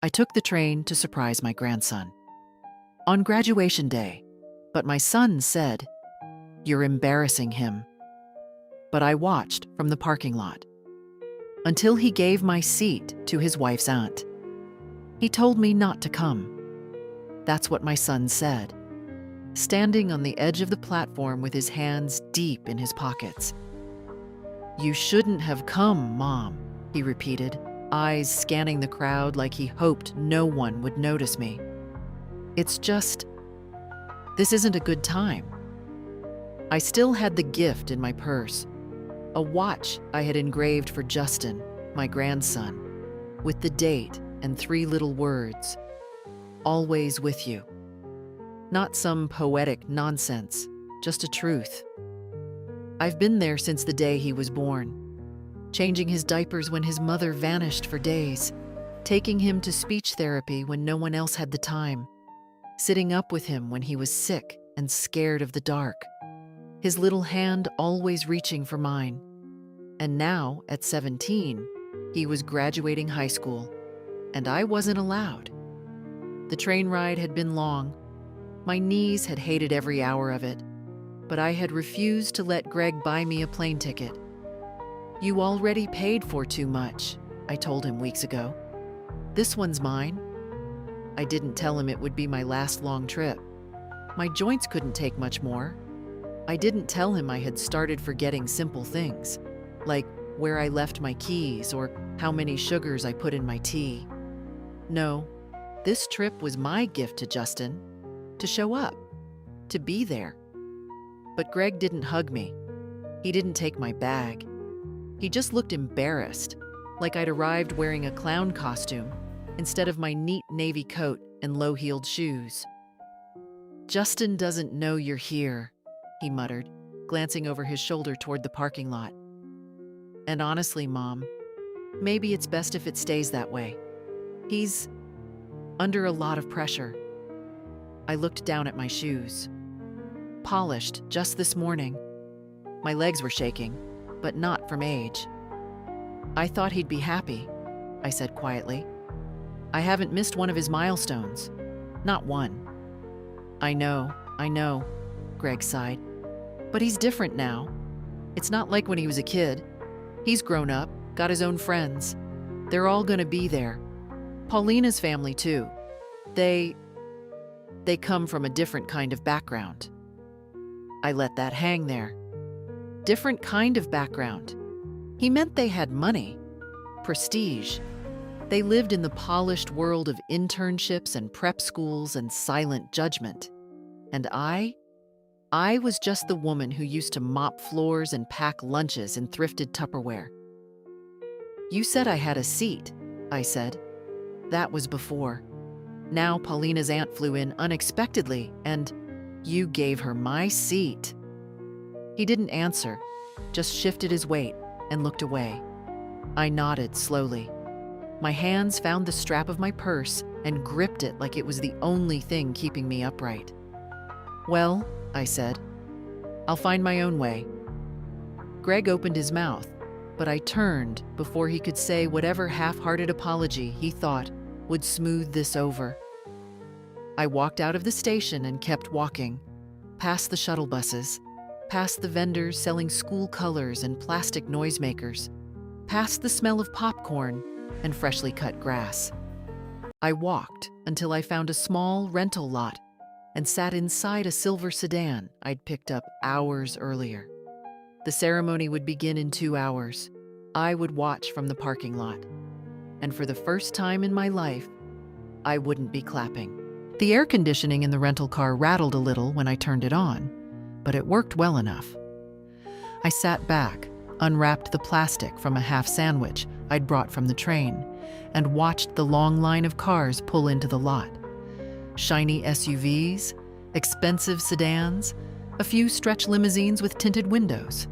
I took the train to surprise my grandson. On graduation day, but my son said, "You're embarrassing him." But I watched from the parking lot until he gave my seat to his wife's aunt. He told me not to come. That's what my son said, standing on the edge of the platform with his hands deep in his pockets. "You shouldn't have come, Mom," he repeated, eyes scanning the crowd like he hoped no one would notice me. "It's just, this isn't a good time." I still had the gift in my purse, a watch I had engraved for Justin, my grandson, with the date and 3 little words, "Always with you." Not some poetic nonsense, just a truth. I've been there since the day he was born, changing his diapers when his mother vanished for days, taking him to speech therapy when no one else had the time, sitting up with him when he was sick and scared of the dark, his little hand always reaching for mine. And now, at 17, he was graduating high school, and I wasn't allowed. The train ride had been long. My knees had hated every hour of it, but I had refused to let Greg buy me a plane ticket. "You already paid for too much," I told him weeks ago. "This one's mine." I didn't tell him it would be my last long trip. My joints couldn't take much more. I didn't tell him I had started forgetting simple things, like where I left my keys or how many sugars I put in my tea. No, this trip was my gift to Justin, to show up, to be there. But Greg didn't hug me. He didn't take my bag. He just looked embarrassed, like I'd arrived wearing a clown costume instead of my neat navy coat and low-heeled shoes. "Justin doesn't know you're here," he muttered, glancing over his shoulder toward the parking lot. "And honestly, Mom, maybe it's best if it stays that way. He's under a lot of pressure." I looked down at my shoes. Polished just this morning. My legs were shaking, but not from age. "I thought he'd be happy," I said quietly. "I haven't missed one of his milestones. Not one." I know, Greg sighed. "But he's different now. It's not like when he was a kid. He's grown up, got his own friends. They're all gonna be there. Paulina's family, too. They come from a different kind of background." I let that hang there. Different kind of background. He meant they had money, prestige. They lived in the polished world of internships and prep schools and silent judgment. And I was just the woman who used to mop floors and pack lunches in thrifted Tupperware. "You said I had a seat," I said. "That was before. Now Paulina's aunt flew in unexpectedly, and you gave her my seat." He didn't answer, just shifted his weight and looked away. I nodded slowly. My hands found the strap of my purse and gripped it like it was the only thing keeping me upright. "Well," I said, "I'll find my own way." Greg opened his mouth, but I turned before he could say whatever half-hearted apology he thought would smooth this over. I walked out of the station and kept walking, past the shuttle buses, past the vendors selling school colors and plastic noisemakers, past the smell of popcorn and freshly cut grass. I walked until I found a small rental lot and sat inside a silver sedan I'd picked up hours earlier. The ceremony would begin in 2 hours. I would watch from the parking lot. And for the first time in my life, I wouldn't be clapping. The air conditioning in the rental car rattled a little when I turned it on, but it worked well enough. I sat back, unwrapped the plastic from a half sandwich I'd brought from the train, and watched the long line of cars pull into the lot. Shiny SUVs, expensive sedans, a few stretch limousines with tinted windows.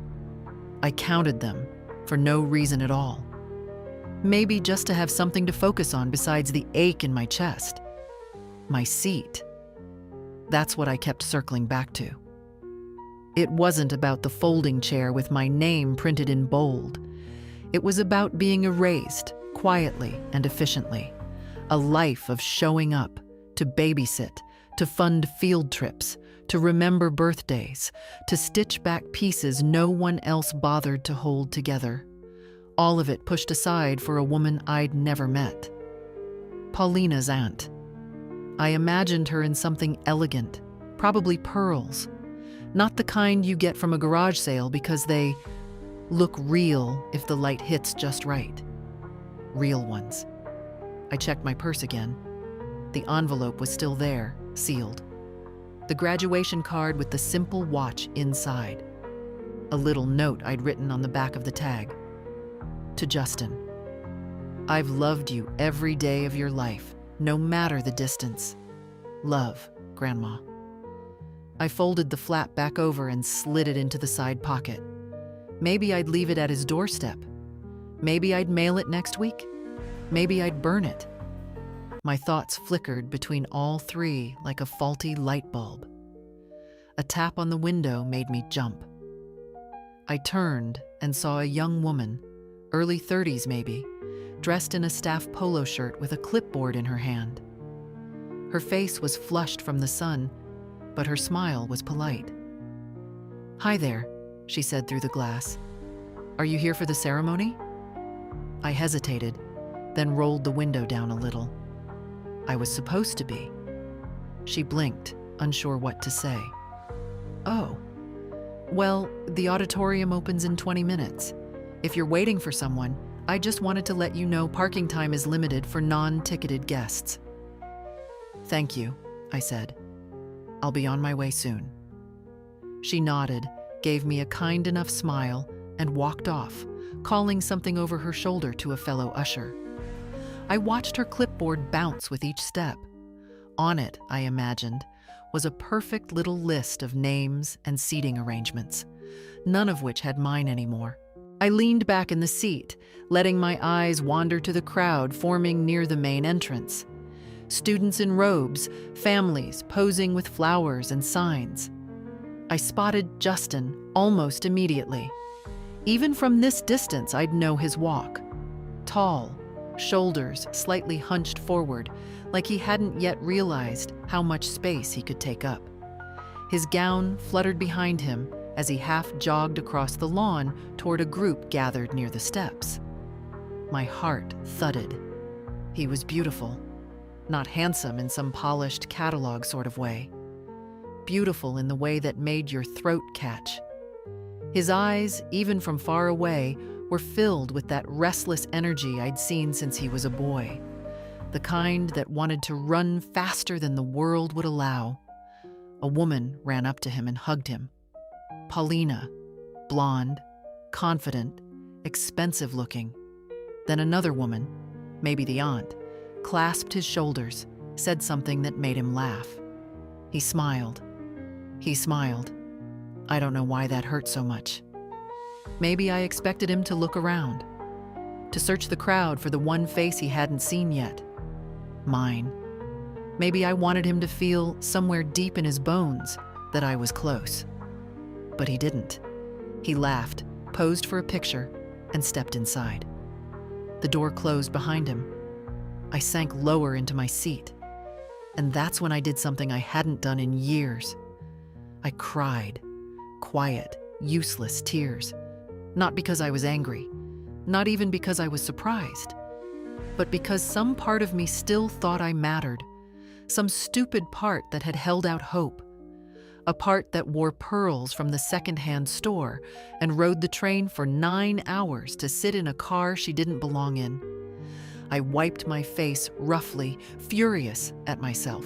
I counted them for no reason at all. Maybe just to have something to focus on besides the ache in my chest. My seat. That's what I kept circling back to. It wasn't about the folding chair with my name printed in bold. It was about being erased, quietly and efficiently. A life of showing up, to babysit, to fund field trips, to remember birthdays, to stitch back pieces no one else bothered to hold together. All of it pushed aside for a woman I'd never met. Paulina's aunt. I imagined her in something elegant, probably pearls. Not the kind you get from a garage sale because they look real if the light hits just right. Real ones. I checked my purse again. The envelope was still there, sealed. The graduation card with the simple watch inside. A little note I'd written on the back of the tag. To Justin. I've loved you every day of your life, no matter the distance. Love, Grandma. I folded the flap back over and slid it into the side pocket. Maybe I'd leave it at his doorstep. Maybe I'd mail it next week. Maybe I'd burn it. My thoughts flickered between all three like a faulty light bulb. A tap on the window made me jump. I turned and saw a young woman, early 30s maybe, dressed in a staff polo shirt with a clipboard in her hand. Her face was flushed from the sun, but her smile was polite. "Hi there," she said through the glass. "Are you here for the ceremony?" I hesitated, then rolled the window down a little. I was supposed to be. She blinked, unsure what to say. "Oh, well, the auditorium opens in 20 minutes. If you're waiting for someone, I just wanted to let you know parking time is limited for non-ticketed guests." "Thank you," I said. "I'll be on my way soon." She nodded, gave me a kind enough smile, and walked off, calling something over her shoulder to a fellow usher. I watched her clipboard bounce with each step. On it, I imagined, was a perfect little list of names and seating arrangements, none of which had mine anymore. I leaned back in the seat, letting my eyes wander to the crowd forming near the main entrance. Students in robes, families posing with flowers and signs. I spotted Justin almost immediately. Even from this distance, I'd know his walk. Tall, shoulders slightly hunched forward, like he hadn't yet realized how much space he could take up. His gown fluttered behind him as he half jogged across the lawn toward a group gathered near the steps. My heart thudded. He was beautiful. Not handsome in some polished catalog sort of way. Beautiful in the way that made your throat catch. His eyes, even from far away, were filled with that restless energy I'd seen since he was a boy. The kind that wanted to run faster than the world would allow. A woman ran up to him and hugged him. Paulina, blonde, confident, expensive looking. Then another woman, maybe the aunt, clasped his shoulders, said something that made him laugh. He smiled. He smiled. I don't know why that hurt so much. Maybe I expected him to look around, to search the crowd for the one face he hadn't seen yet. Mine. Maybe I wanted him to feel somewhere deep in his bones that I was close. But he didn't. He laughed, posed for a picture, and stepped inside. The door closed behind him. I sank lower into my seat. And that's when I did something I hadn't done in years. I cried. Quiet, useless tears. Not because I was angry. Not even because I was surprised. But because some part of me still thought I mattered. Some stupid part that had held out hope. A part that wore pearls from the secondhand store and rode the train for 9 hours to sit in a car she didn't belong in. I wiped my face roughly, furious at myself.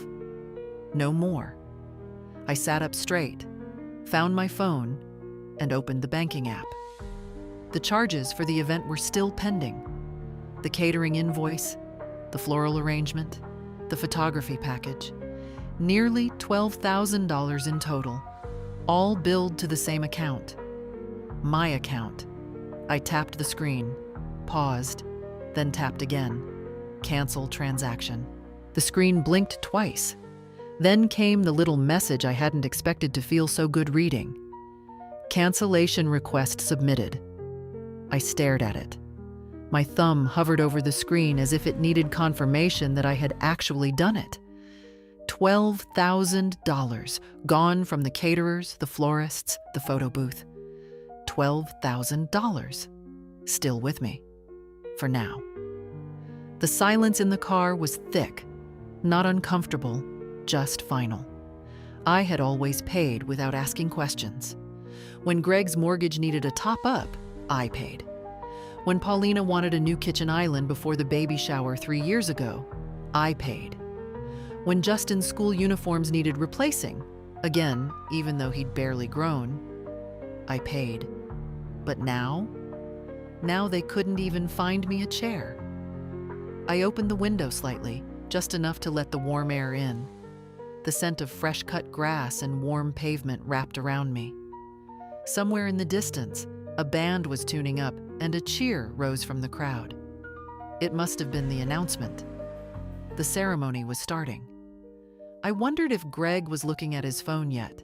No more. I sat up straight, found my phone, and opened the banking app. The charges for the event were still pending. The catering invoice, the floral arrangement, the photography package. Nearly $12,000 in total, all billed to the same account. My account. I tapped the screen, paused, then tapped again. Cancel transaction. The screen blinked twice. Then came the little message I hadn't expected to feel so good reading. Cancellation request submitted. I stared at it. My thumb hovered over the screen as if it needed confirmation that I had actually done it. $12,000 gone from the caterers, the florists, the photo booth. $12,000 still with me, for now. The silence in the car was thick, not uncomfortable, just final. I had always paid without asking questions. When Greg's mortgage needed a top-up, I paid. When Paulina wanted a new kitchen island before the baby shower 3 years ago, I paid. When Justin's school uniforms needed replacing, again, even though he'd barely grown, I paid. But now they couldn't even find me a chair. I opened the window slightly, just enough to let the warm air in. The scent of fresh-cut grass and warm pavement wrapped around me. Somewhere in the distance, a band was tuning up and a cheer rose from the crowd. It must have been the announcement. The ceremony was starting. I wondered if Greg was looking at his phone yet,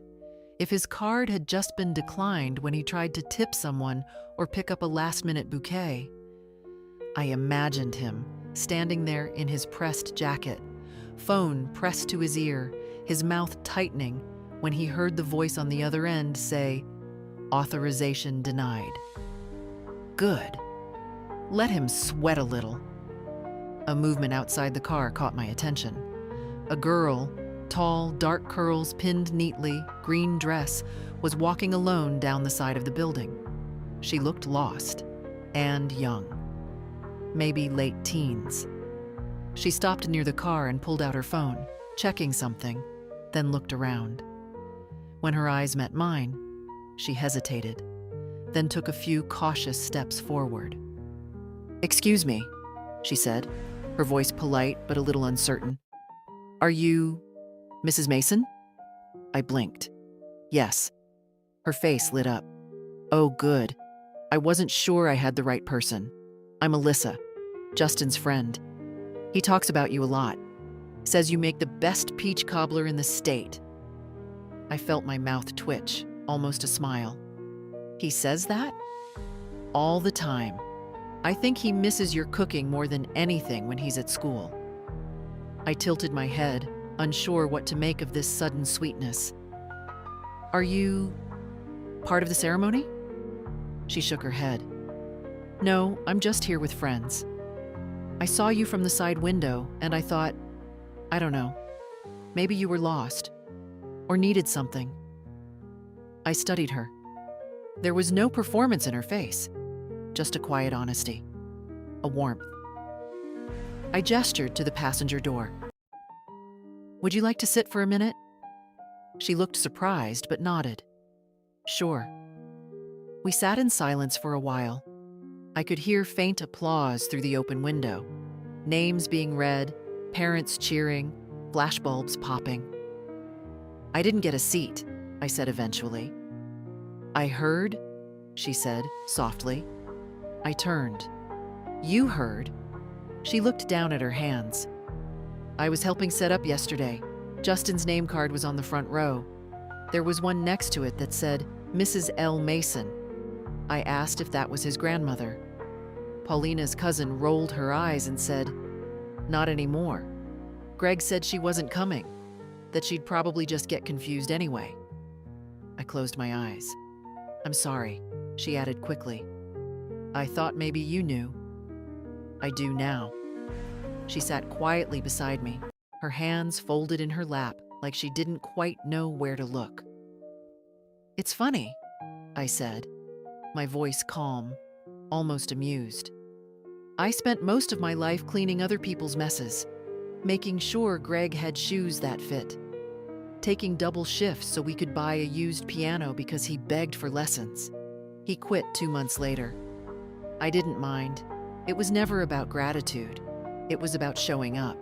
if his card had just been declined when he tried to tip someone or pick up a last-minute bouquet. I imagined him standing there in his pressed jacket, phone pressed to his ear, his mouth tightening when he heard the voice on the other end say, "Authorization denied." Good. Let him sweat a little. A movement outside the car caught my attention. A girl, tall, dark curls pinned neatly, green dress, was walking alone down the side of the building. She looked lost and young, maybe late teens. She stopped near the car and pulled out her phone, checking something, then looked around. When her eyes met mine, she hesitated, then took a few cautious steps forward. "Excuse me," she said, her voice polite but a little uncertain. "Are you Mrs. Mason?" I blinked. Yes. Her face lit up. "Oh, good. I wasn't sure I had the right person. I'm Alyssa, Justin's friend. He talks about you a lot. Says you make the best peach cobbler in the state." I felt my mouth twitch, almost a smile. "He says that?" "All the time. I think he misses your cooking more than anything when he's at school." I tilted my head, unsure what to make of this sudden sweetness. "Are you part of the ceremony?" She shook her head. "No, I'm just here with friends. I saw you from the side window, and I thought, I don't know, maybe you were lost or needed something." I studied her. There was no performance in her face, just a quiet honesty, a warmth. I gestured to the passenger door. "Would you like to sit for a minute?" She looked surprised but nodded. "Sure." We sat in silence for a while. I could hear faint applause through the open window, names being read, parents cheering, flashbulbs popping. "I didn't get a seat," I said eventually. "I heard," she said softly. I turned. "You heard?" She looked down at her hands. "I was helping set up yesterday. Justin's name card was on the front row. There was one next to it that said, Mrs. L. Mason. I asked if that was his grandmother. Paulina's cousin rolled her eyes and said, Not anymore. Greg said she wasn't coming, that she'd probably just get confused anyway." I closed my eyes. "I'm sorry," she added quickly. "I thought maybe you knew." "I do now." She sat quietly beside me, her hands folded in her lap like she didn't quite know where to look. "It's funny," I said, my voice calm, almost amused. "I spent most of my life cleaning other people's messes, making sure Greg had shoes that fit, taking double shifts so we could buy a used piano because he begged for lessons. He quit 2 months later. I didn't mind. It was never about gratitude. It was about showing up."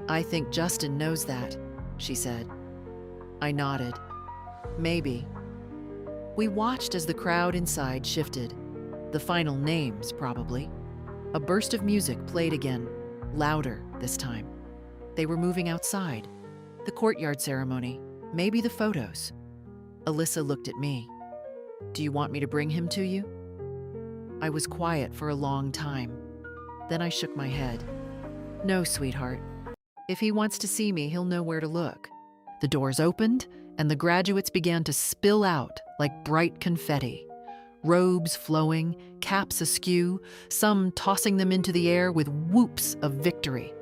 "I think Justin knows that," she said. I nodded. "Maybe." We watched as the crowd inside shifted. The final names, probably. A burst of music played again, louder this time. They were moving outside. The courtyard ceremony, maybe the photos. Alyssa looked at me. "Do you want me to bring him to you?" I was quiet for a long time. Then I shook my head. No, sweetheart. If he wants to see me, he'll know where to look. The doors opened, and the graduates began to spill out like bright confetti. Robes flowing, caps askew, some tossing them into the air with whoops of victory.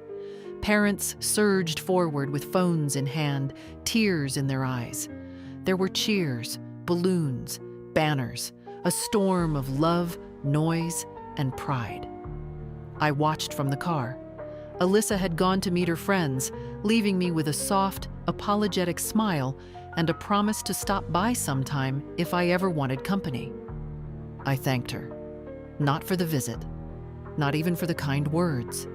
Parents surged forward with phones in hand, tears in their eyes. There were cheers, balloons, banners, a storm of love, noise, and pride. I watched from the car. Alyssa had gone to meet her friends, leaving me with a soft, apologetic smile and a promise to stop by sometime if I ever wanted company. I thanked her, not for the visit, not even for the kind words,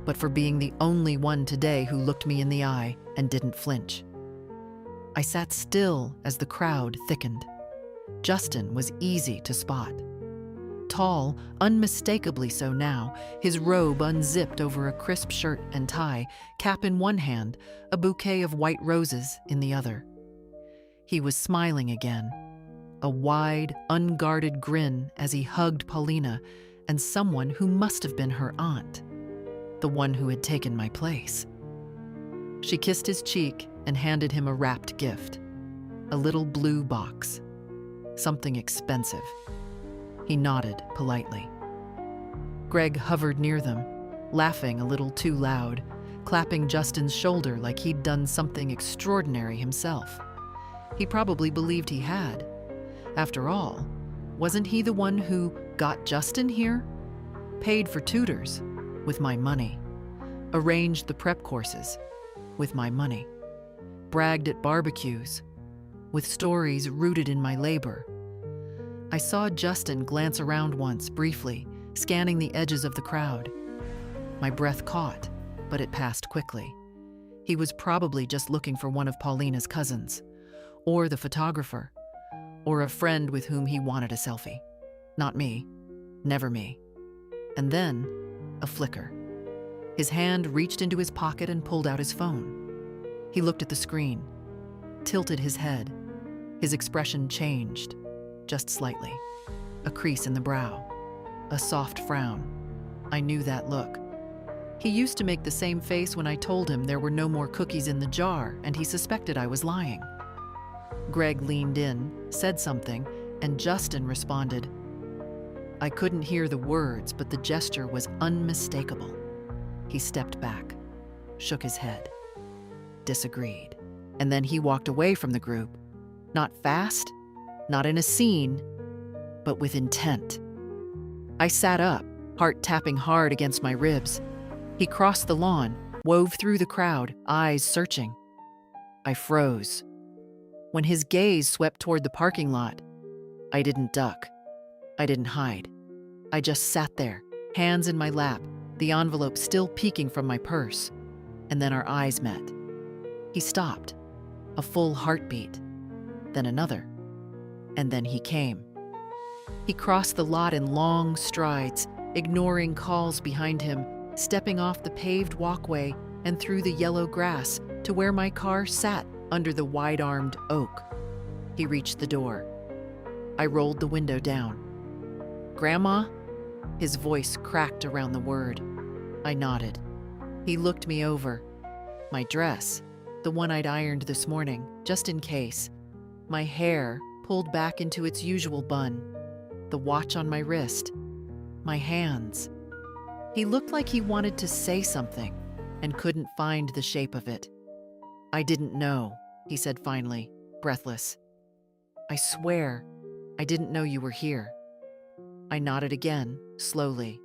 but for being the only one today who looked me in the eye and didn't flinch. I sat still as the crowd thickened. Justin was easy to spot. Tall, unmistakably so now, his robe unzipped over a crisp shirt and tie, cap in one hand, a bouquet of white roses in the other. He was smiling again, a wide, unguarded grin as he hugged Paulina and someone who must have been her aunt, the one who had taken my place. She kissed his cheek and handed him a wrapped gift, a little blue box, something expensive. He nodded politely. Greg hovered near them, laughing a little too loud, clapping Justin's shoulder like he'd done something extraordinary himself. He probably believed he had. After all, wasn't he the one who got Justin here? Paid for tutors with my money. Arranged the prep courses with my money. Bragged at barbecues with stories rooted in my labor. I saw Justin glance around once, briefly, scanning the edges of the crowd. My breath caught, but it passed quickly. He was probably just looking for one of Paulina's cousins, or the photographer, or a friend with whom he wanted a selfie. Not me. Never me. And then, a flicker. His hand reached into his pocket and pulled out his phone. He looked at the screen, tilted his head. His expression changed. Just slightly. A crease in the brow. A soft frown. I knew that look. He used to make the same face when I told him there were no more cookies in the jar and he suspected I was lying. Greg leaned in, said something, and Justin responded. I couldn't hear the words, but the gesture was unmistakable. He stepped back, shook his head, disagreed, and then he walked away from the group. Not fast, not in a scene, but with intent. I sat up, heart tapping hard against my ribs. He crossed the lawn, wove through the crowd, eyes searching. I froze. When his gaze swept toward the parking lot, I didn't duck. I didn't hide. I just sat there, hands in my lap, the envelope still peeking from my purse. And then our eyes met. He stopped, a full heartbeat, then another. And then he came. He crossed the lot in long strides, ignoring calls behind him, stepping off the paved walkway and through the yellow grass to where my car sat under the wide-armed oak. He reached the door. I rolled the window down. Grandma? His voice cracked around the word. I nodded. He looked me over. My dress, the one I'd ironed this morning, just in case. My hair pulled back into its usual bun. The watch on my wrist. My hands. He looked like he wanted to say something and couldn't find the shape of it. I didn't know, he said finally, breathless. I swear, I didn't know you were here. I nodded again, slowly.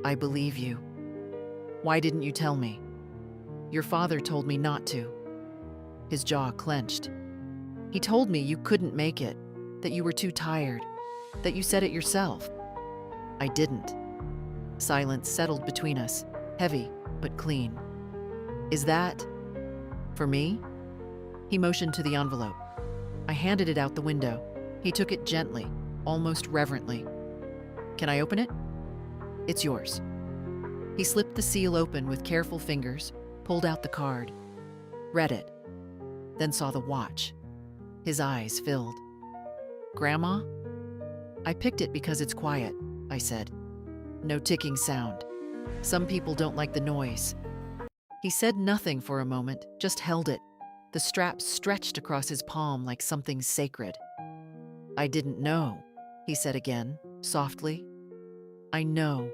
I believe you. Why didn't you tell me? Your father told me not to. His jaw clenched. He told me you couldn't make it, that you were too tired, that you said it yourself. I didn't. Silence settled between us, heavy but clean. Is that for me? He motioned to the envelope. I handed it out the window. He took it gently, almost reverently. Can I open it? It's yours. He slipped the seal open with careful fingers, pulled out the card, read it, then saw the watch. His eyes filled. Grandma? I picked it because it's quiet, I said. No ticking sound. Some people don't like the noise. He said nothing for a moment, just held it, the strap stretched across his palm like something sacred. I didn't know, he said again, softly. I know,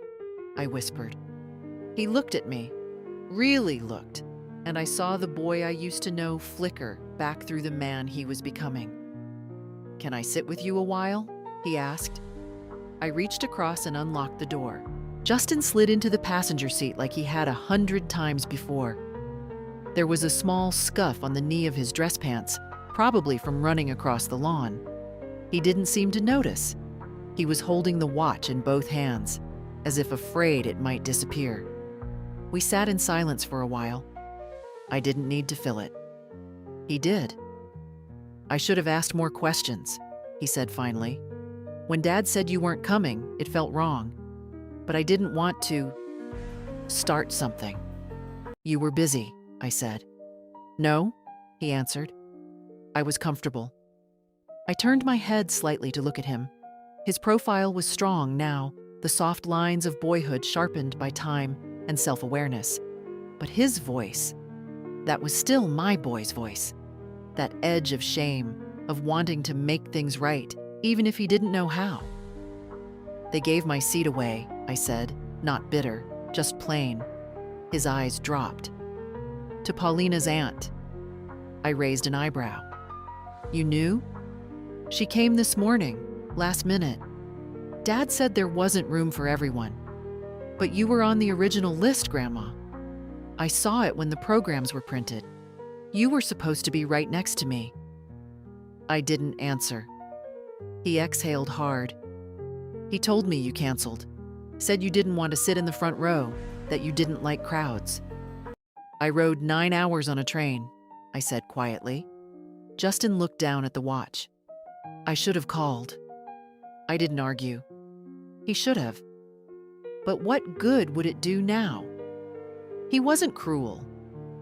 I whispered. He looked at me, really looked, and I saw the boy I used to know flicker back through the man he was becoming. Can I sit with you a while? He asked. I reached across and unlocked the door. Justin slid into the passenger seat like he had 100 times before. There was a small scuff on the knee of his dress pants, probably from running across the lawn. He didn't seem to notice. He was holding the watch in both hands, as if afraid it might disappear. We sat in silence for a while. I didn't need to fill it. He did. I should have asked more questions, he said finally. When Dad said you weren't coming, it felt wrong. But I didn't want to start something. You were busy, I said. No, he answered. I was comfortable. I turned my head slightly to look at him. His profile was strong now, the soft lines of boyhood sharpened by time and self-awareness. But his voice, that was still my boy's voice. That edge of shame, of wanting to make things right, even if he didn't know how. They gave my seat away, I said, not bitter, just plain. His eyes dropped. To Paulina's aunt. I raised an eyebrow. You knew? She came this morning, last minute. Dad said there wasn't room for everyone. But you were on the original list, Grandma. I saw it when the programs were printed. You were supposed to be right next to me. I didn't answer. He exhaled hard. He told me you canceled. Said you didn't want to sit in the front row, that you didn't like crowds. I rode 9 hours on a train, I said quietly. Justin looked down at the watch. I should have called. I didn't argue. He should have. But what good would it do now? He wasn't cruel,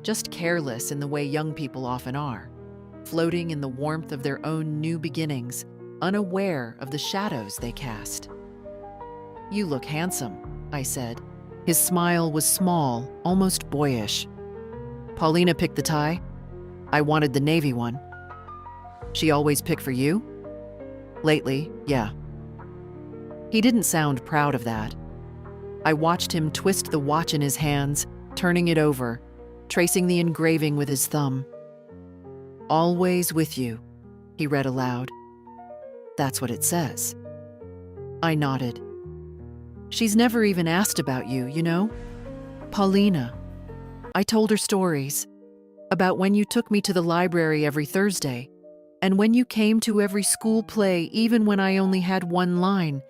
just careless in the way young people often are, floating in the warmth of their own new beginnings, unaware of the shadows they cast. You look handsome, I said. His smile was small, almost boyish. Paulina picked the tie. I wanted the navy one. She always picked for you? Lately, yeah. He didn't sound proud of that. I watched him twist the watch in his hands, turning it over, tracing the engraving with his thumb. Always with you, he read aloud. That's what it says. I nodded. She's never even asked about you, you know? Paulina. I told her stories about when you took me to the library every Thursday, and when you came to every school play even when I only had one line.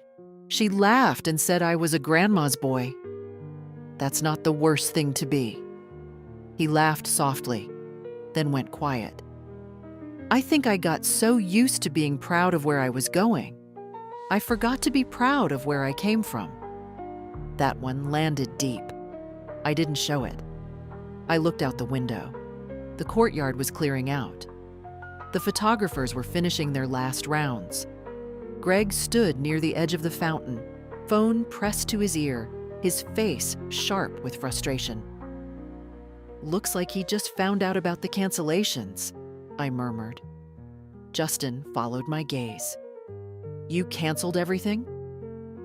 She laughed and said I was a grandma's boy. That's not the worst thing to be. He laughed softly, then went quiet. I think I got so used to being proud of where I was going, I forgot to be proud of where I came from. That one landed deep. I didn't show it. I looked out the window. The courtyard was clearing out. The photographers were finishing their last rounds. Greg stood near the edge of the fountain, phone pressed to his ear, his face sharp with frustration. Looks like he just found out about the cancellations, I murmured. Justin followed my gaze. You canceled everything?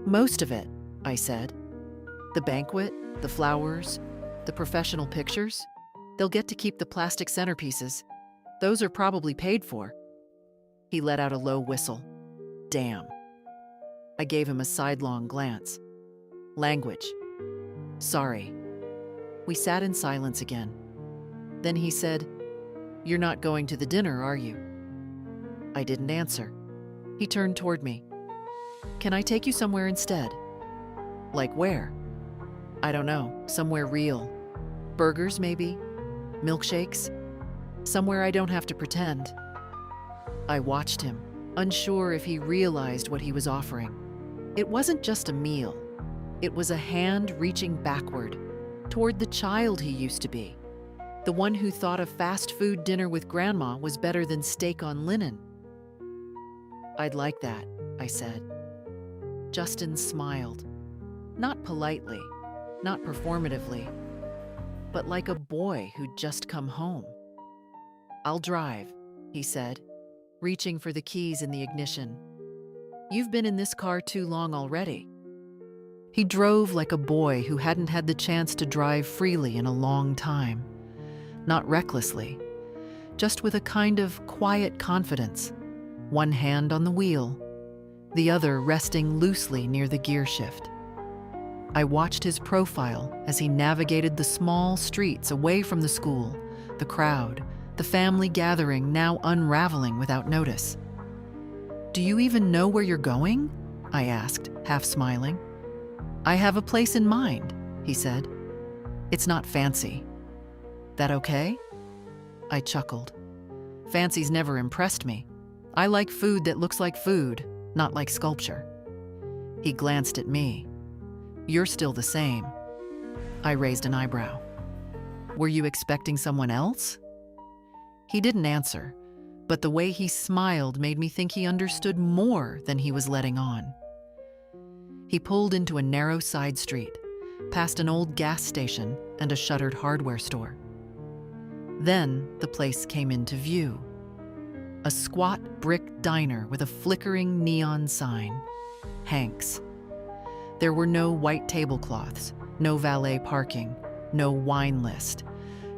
Most of it, I said. The banquet, the flowers, the professional pictures. They'll get to keep the plastic centerpieces. Those are probably paid for. He let out a low whistle. Damn. I gave him a sidelong glance. Language. Sorry. We sat in silence again. Then he said, You're not going to the dinner, are you? I didn't answer. He turned toward me. Can I take you somewhere instead? Like where? I don't know, somewhere real. Burgers, maybe? Milkshakes? Somewhere I don't have to pretend. I watched him, unsure if he realized what he was offering. It wasn't just a meal. It was a hand reaching backward, toward the child he used to be. The one who thought a fast food dinner with Grandma was better than steak on linen. I'd like that, I said. Justin smiled. Not politely, not performatively, but like a boy who'd just come home. "I'll drive," he said, reaching for the keys in the ignition. "You've been in this car too long already." He drove like a boy who hadn't had the chance to drive freely in a long time. Not recklessly, just with a kind of quiet confidence, one hand on the wheel, the other resting loosely near the gear shift. I watched his profile as he navigated the small streets away from the school, the crowd, the family gathering now unraveling without notice. "Do you even know where you're going?" I asked, half smiling. "I have a place in mind," he said. "It's not fancy." "That okay?" I chuckled. Fancy's never impressed me. I like food that looks like food, not like sculpture. He glanced at me. "You're still the same." I raised an eyebrow. "Were you expecting someone else?" He didn't answer, but the way he smiled made me think he understood more than he was letting on. He pulled into a narrow side street, past an old gas station and a shuttered hardware store. Then the place came into view. A squat brick diner with a flickering neon sign, Hank's. There were no white tablecloths, no valet parking, no wine list,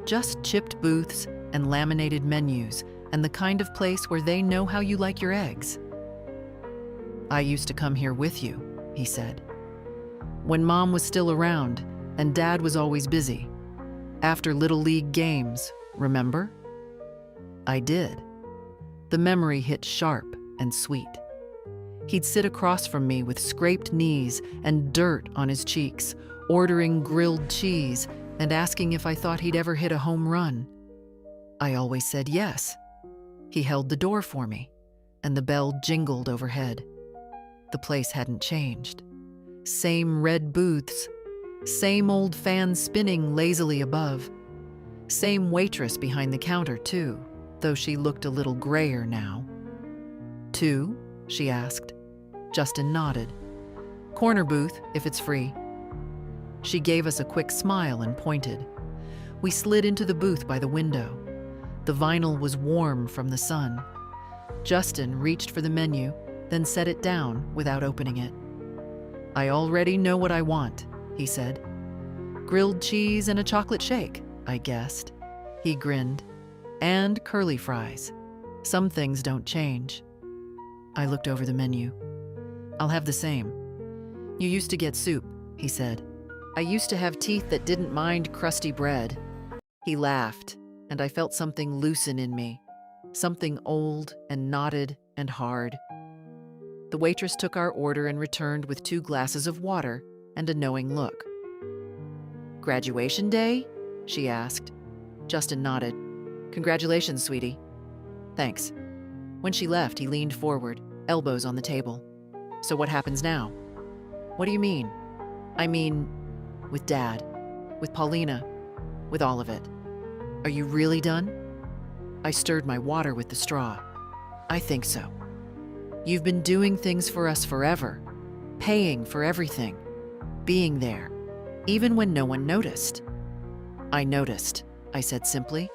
just chipped booths and laminated menus, and the kind of place where they know how you like your eggs. "I used to come here with you," he said. "When Mom was still around and Dad was always busy. After Little League games, remember?" I did. The memory hit sharp and sweet. He'd sit across from me with scraped knees and dirt on his cheeks, ordering grilled cheese and asking if I thought he'd ever hit a home run. I always said yes. He held the door for me, and the bell jingled overhead. The place hadn't changed. Same red booths, same old fans spinning lazily above. Same waitress behind the counter, too, though she looked a little grayer now. "Two?" she asked. Justin nodded. "Corner booth, if it's free." She gave us a quick smile and pointed. We slid into the booth by the window. The vinyl was warm from the sun. Justin reached for the menu, then set it down without opening it. "I already know what I want," he said. "Grilled cheese and a chocolate shake," I guessed. He grinned. "And curly fries. Some things don't change." I looked over the menu. "I'll have the same." "You used to get soup," he said. "I used to have teeth that didn't mind crusty bread." He laughed, and I felt something loosen in me, something old and knotted and hard. The waitress took our order and returned with 2 glasses of water and a knowing look. "Graduation day?" she asked. Justin nodded. "Congratulations, sweetie." "Thanks." When she left, he leaned forward, elbows on the table. "So what happens now?" "What do you mean?" "I mean, with Dad, with Paulina, with all of it. Are you really done?" I stirred my water with the straw. "I think so. You've been doing things for us forever, paying for everything, being there, even when no one noticed." "I noticed," I said simply.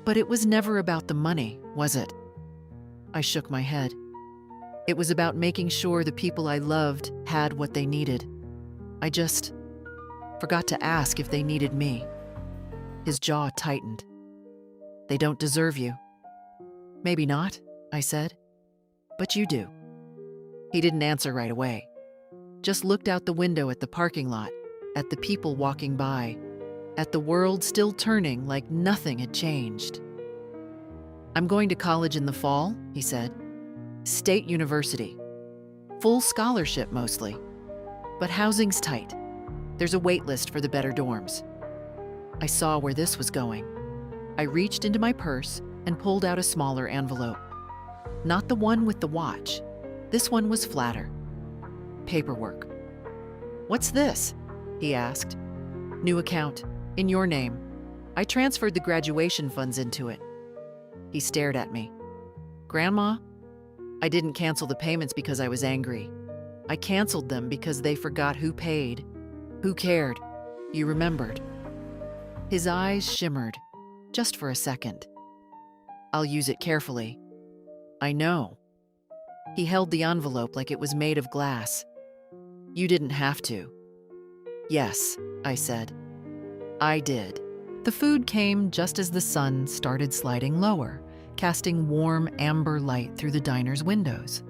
"But it was never about the money, was it?" I shook my head. It was about making sure the people I loved had what they needed. I just forgot to ask if they needed me. His jaw tightened. "They don't deserve you." "Maybe not," I said. "But you do." He didn't answer right away. Just looked out the window at the parking lot, at the people walking by, at the world still turning like nothing had changed. "I'm going to college in the fall," he said. "State university. Full scholarship mostly. But housing's tight. There's a wait list for the better dorms." I saw where this was going. I reached into my purse and pulled out a smaller envelope. Not the one with the watch. This one was flatter. Paperwork. "What's this?" he asked. "New account. In your name. I transferred the graduation funds into it." He stared at me. "Grandma?" "I didn't cancel the payments because I was angry." I canceled them because they forgot who paid. Who cared? You remembered." His eyes shimmered, just for a second. "I'll use it carefully." "I know." He held the envelope like it was made of glass. "You didn't have to." "Yes," I said. "I did." The food came just as the sun started sliding lower, casting warm amber light through the diner's windows.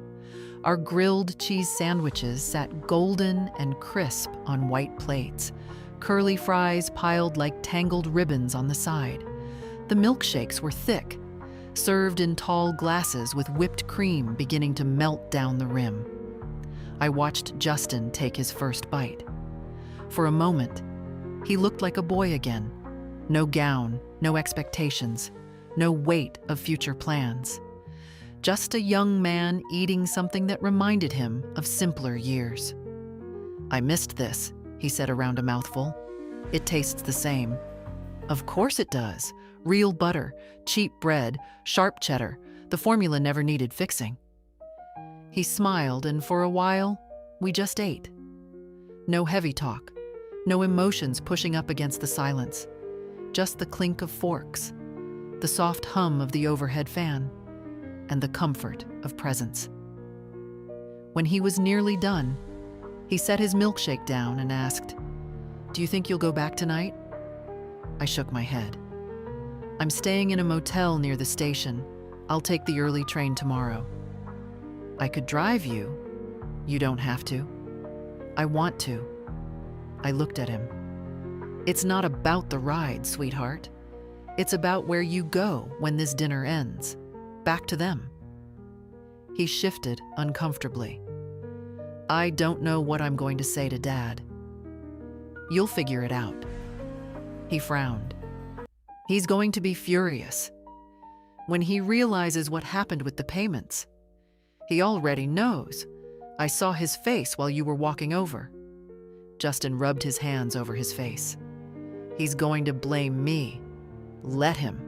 Our grilled cheese sandwiches sat golden and crisp on white plates, curly fries piled like tangled ribbons on the side. The milkshakes were thick, served in tall glasses with whipped cream beginning to melt down the rim. I watched Justin take his first bite. For a moment, he looked like a boy again. No gown, no expectations, no weight of future plans. Just a young man eating something that reminded him of simpler years. "I missed this," he said around a mouthful. "It tastes the same." "Of course it does. Real butter, cheap bread, sharp cheddar. The formula never needed fixing." He smiled, and for a while, we just ate. No heavy talk, no emotions pushing up against the silence. Just the clink of forks, the soft hum of the overhead fan, and the comfort of presence. When he was nearly done, he set his milkshake down and asked, "Do you think you'll go back tonight?" I shook my head. "I'm staying in a motel near the station. I'll take the early train tomorrow." "I could drive you." "You don't have to." "I want to." I looked at him. "It's not about the ride, sweetheart. It's about where you go when this dinner ends. Back to them." He shifted uncomfortably. "I don't know what I'm going to say to Dad." "You'll figure it out." He frowned. "He's going to be furious when he realizes what happened with the payments. He already knows. I saw his face while you were walking over." Justin rubbed his hands over his face. "He's going to blame me. Let him."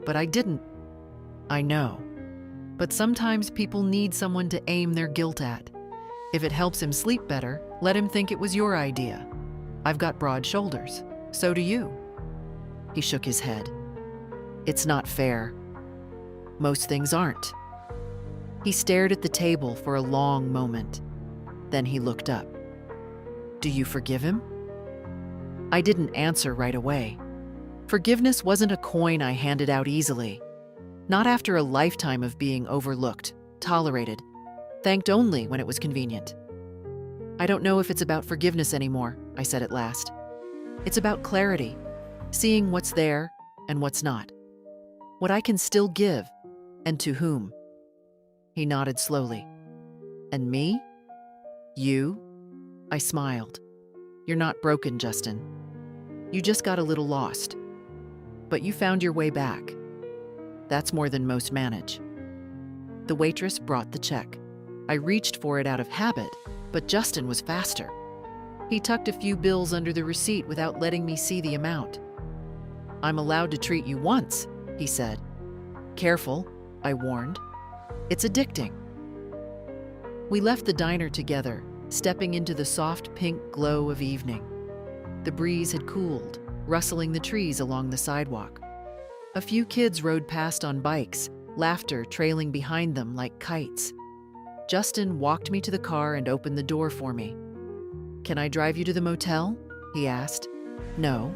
"But I didn't." "I know. But sometimes people need someone to aim their guilt at. If it helps him sleep better, let him think it was your idea. I've got broad shoulders. So do you." He shook his head. "It's not fair. Most things aren't." He stared at the table for a long moment. Then he looked up. "Do you forgive him?" I didn't answer right away. Forgiveness wasn't a coin I handed out easily. Not after a lifetime of being overlooked, tolerated, thanked only when it was convenient. "I don't know if it's about forgiveness anymore," I said at last. "It's about clarity, seeing what's there and what's not. What I can still give, and to whom." He nodded slowly. "And me? You?" I smiled. "You're not broken, Justin. You just got a little lost. But you found your way back. That's more than most manage." The waitress brought the check. I reached for it out of habit, but Justin was faster. He tucked a few bills under the receipt without letting me see the amount. "I'm allowed to treat you once," he said. "Careful," I warned. "It's addicting." We left the diner together, stepping into the soft pink glow of evening. The breeze had cooled, rustling the trees along the sidewalk. A few kids rode past on bikes, laughter trailing behind them like kites. Justin walked me to the car and opened the door for me. "Can I drive you to the motel?" he asked. "No,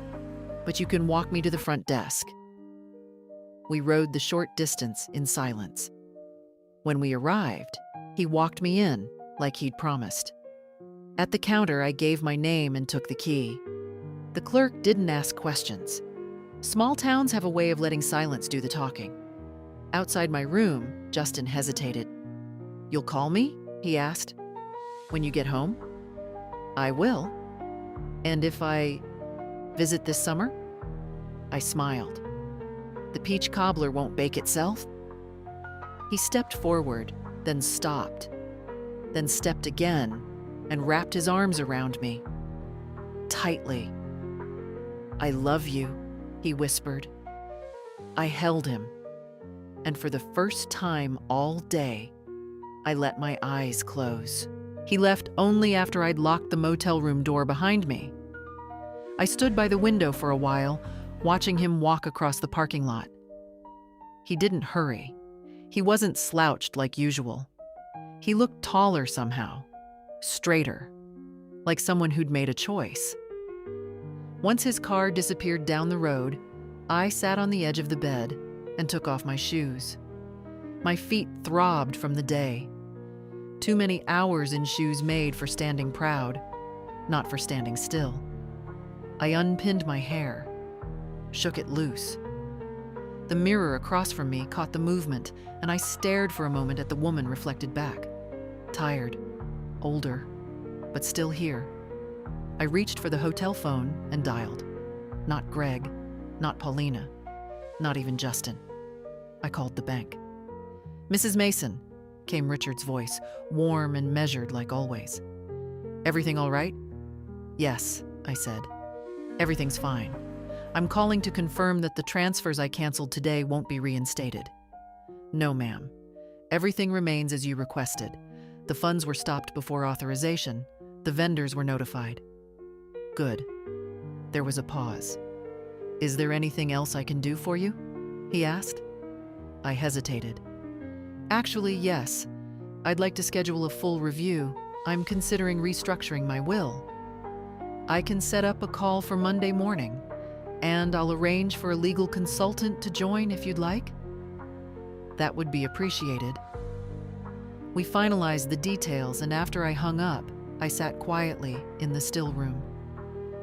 but you can walk me to the front desk." We rode the short distance in silence. When we arrived, he walked me in like he'd promised. At the counter, I gave my name and took the key. The clerk didn't ask questions. Small towns have a way of letting silence do the talking. Outside my room, Justin hesitated. "You'll call me?" he asked. "When you get home?" "I will." "And if I visit this summer?" I smiled. "The peach cobbler won't bake itself?" He stepped forward, then stopped, then stepped again, and wrapped his arms around me. Tightly. "I love you," he whispered. I held him, and for the first time all day, I let my eyes close. He left only after I'd locked the motel room door behind me. I stood by the window for a while, watching him walk across the parking lot. He didn't hurry. He wasn't slouched like usual. He looked taller somehow, straighter, like someone who'd made a choice. Once his car disappeared down the road, I sat on the edge of the bed and took off my shoes. My feet throbbed from the day. Too many hours in shoes made for standing proud, not for standing still. I unpinned my hair, shook it loose. The mirror across from me caught the movement, and I stared for a moment at the woman reflected back. Tired, older, but still here. I reached for the hotel phone and dialed. Not Greg, not Paulina, not even Justin. I called the bank. "Mrs. Mason," came Richard's voice, warm and measured like always. "Everything all right?" "Yes," I said. "Everything's fine. I'm calling to confirm that the transfers I canceled today won't be reinstated." "No, ma'am. Everything remains as you requested. The funds were stopped before authorization. The vendors were notified." "Good." There was a pause. "Is there anything else I can do for you?" he asked. I hesitated. "Actually, yes. I'd like to schedule a full review. I'm considering restructuring my will. I can set up a call for Monday morning, and I'll arrange for a legal consultant to join if you'd like." "That would be appreciated." We finalized the details, and after I hung up, I sat quietly in the still room.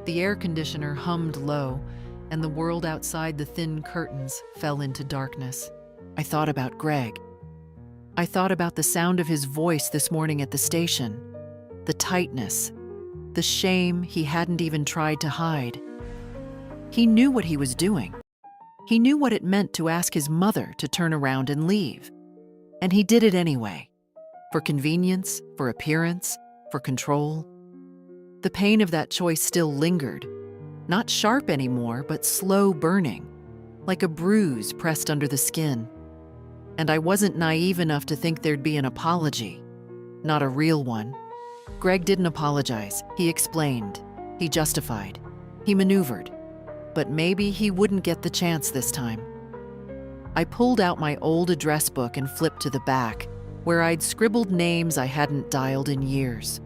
The air conditioner hummed low, and the world outside the thin curtains fell into darkness. I thought about Greg. I thought about the sound of his voice this morning at the station, the tightness, the shame he hadn't even tried to hide. He knew what he was doing. He knew what it meant to ask his mother to turn around and leave. And he did it anyway. For convenience, for appearance, for control. The pain of that choice still lingered. Not sharp anymore, but slow burning, like a bruise pressed under the skin. And I wasn't naive enough to think there'd be an apology. Not a real one. Greg didn't apologize. He explained. He justified. He maneuvered. But maybe he wouldn't get the chance this time. I pulled out my old address book and flipped to the back, where I'd scribbled names I hadn't dialed in years.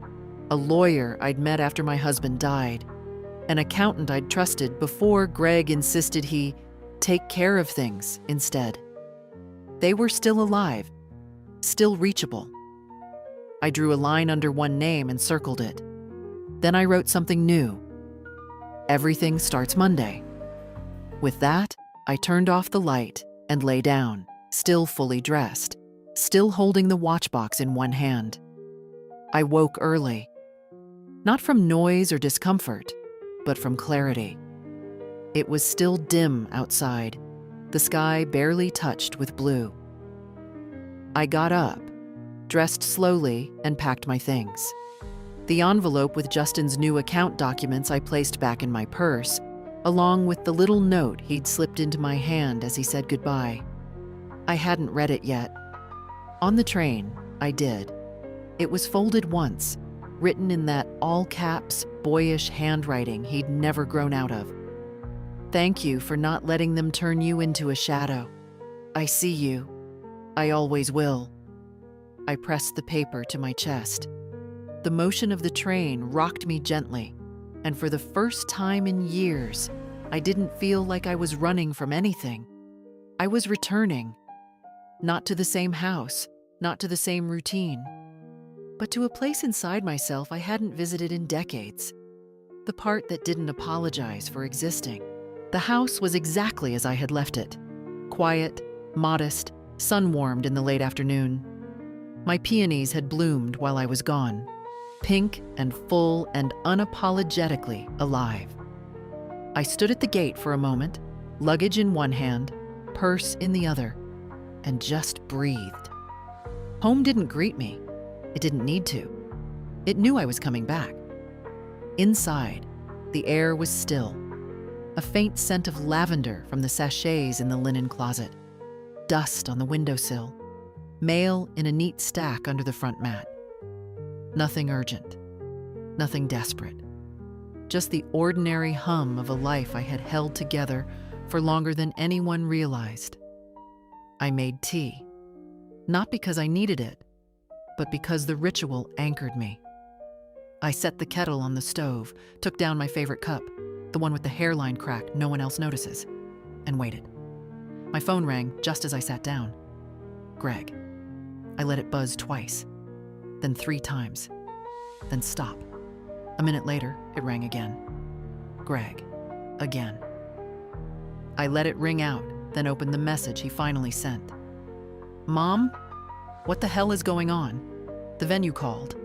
A lawyer I'd met after my husband died. An accountant I'd trusted before Greg insisted he take care of things instead. They were still alive, still reachable. I drew a line under one name and circled it. Then I wrote something new. "Everything starts Monday." With that, I turned off the light and lay down, still fully dressed, still holding the watch box in one hand. I woke early. Not from noise or discomfort, but from clarity. It was still dim outside, the sky barely touched with blue. I got up, dressed slowly, and packed my things. The envelope with Justin's new account documents I placed back in my purse, along with the little note he'd slipped into my hand as he said goodbye. I hadn't read it yet. On the train, I did. It was folded once, written in that all-caps, boyish handwriting he'd never grown out of. "Thank you for not letting them turn you into a shadow. I see you. I always will." I pressed the paper to my chest. The motion of the train rocked me gently, and for the first time in years, I didn't feel like I was running from anything. I was returning. Not to the same house, not to the same routine, but to a place inside myself I hadn't visited in decades. The part that didn't apologize for existing. The house was exactly as I had left it. Quiet, modest, sun-warmed in the late afternoon. My peonies had bloomed while I was gone. Pink and full and unapologetically alive. I stood at the gate for a moment, luggage in one hand, purse in the other, and just breathed. Home didn't greet me. It didn't need to. It knew I was coming back. Inside, the air was still. A faint scent of lavender from the sachets in the linen closet. Dust on the windowsill. Mail in a neat stack under the front mat. Nothing urgent, nothing desperate. Just the ordinary hum of a life I had held together for longer than anyone realized. I made tea, not because I needed it, but because the ritual anchored me. I set the kettle on the stove, took down my favorite cup, the one with the hairline crack no one else notices, and waited. My phone rang just as I sat down. Greg. I let it buzz twice, then 3 times, then stop. A minute later, it rang again. Greg. Again. I let it ring out, then opened the message he finally sent. Mom? What the hell is going on? The venue called.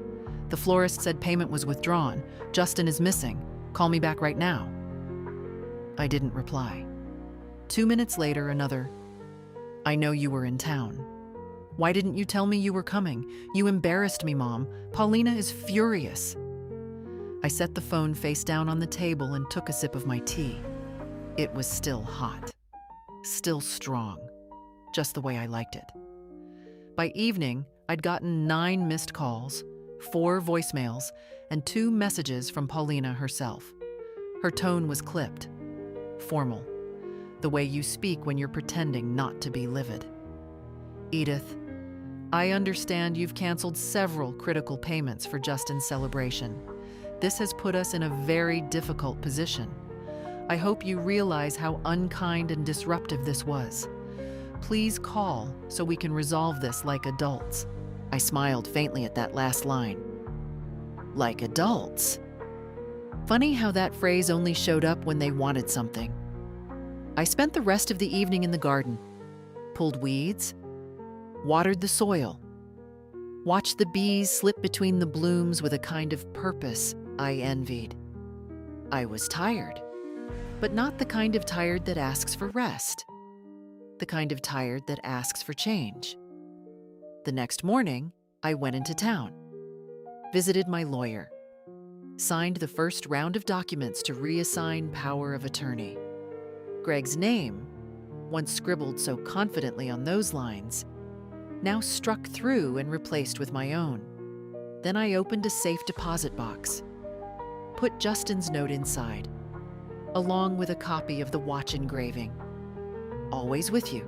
The florist said payment was withdrawn. Justin is missing. Call me back right now. I didn't reply. 2 minutes later, another. I know you were in town. Why didn't you tell me you were coming? You embarrassed me, Mom. Paulina is furious. I set the phone face down on the table and took a sip of my tea. It was still hot. Still strong. Just the way I liked it. By evening, I'd gotten 9 missed calls, 4 voicemails, and 2 messages from Paulina herself. Her tone was clipped, formal, the way you speak when you're pretending not to be livid. Edith, I understand you've canceled several critical payments for Justin's celebration. This has put us in a very difficult position. I hope you realize how unkind and disruptive this was. Please call so we can resolve this like adults. I smiled faintly at that last line. Like adults? Funny how that phrase only showed up when they wanted something. I spent the rest of the evening in the garden, pulled weeds, watered the soil, watched the bees slip between the blooms with a kind of purpose I envied. I was tired, but not the kind of tired that asks for rest, the kind of tired that asks for change. The next morning, I went into town, visited my lawyer, signed the first round of documents to reassign power of attorney. Greg's name, once scribbled so confidently on those lines, now struck through and replaced with my own. Then I opened a safe deposit box, put Justin's note inside, along with a copy of the watch engraving. Always with you.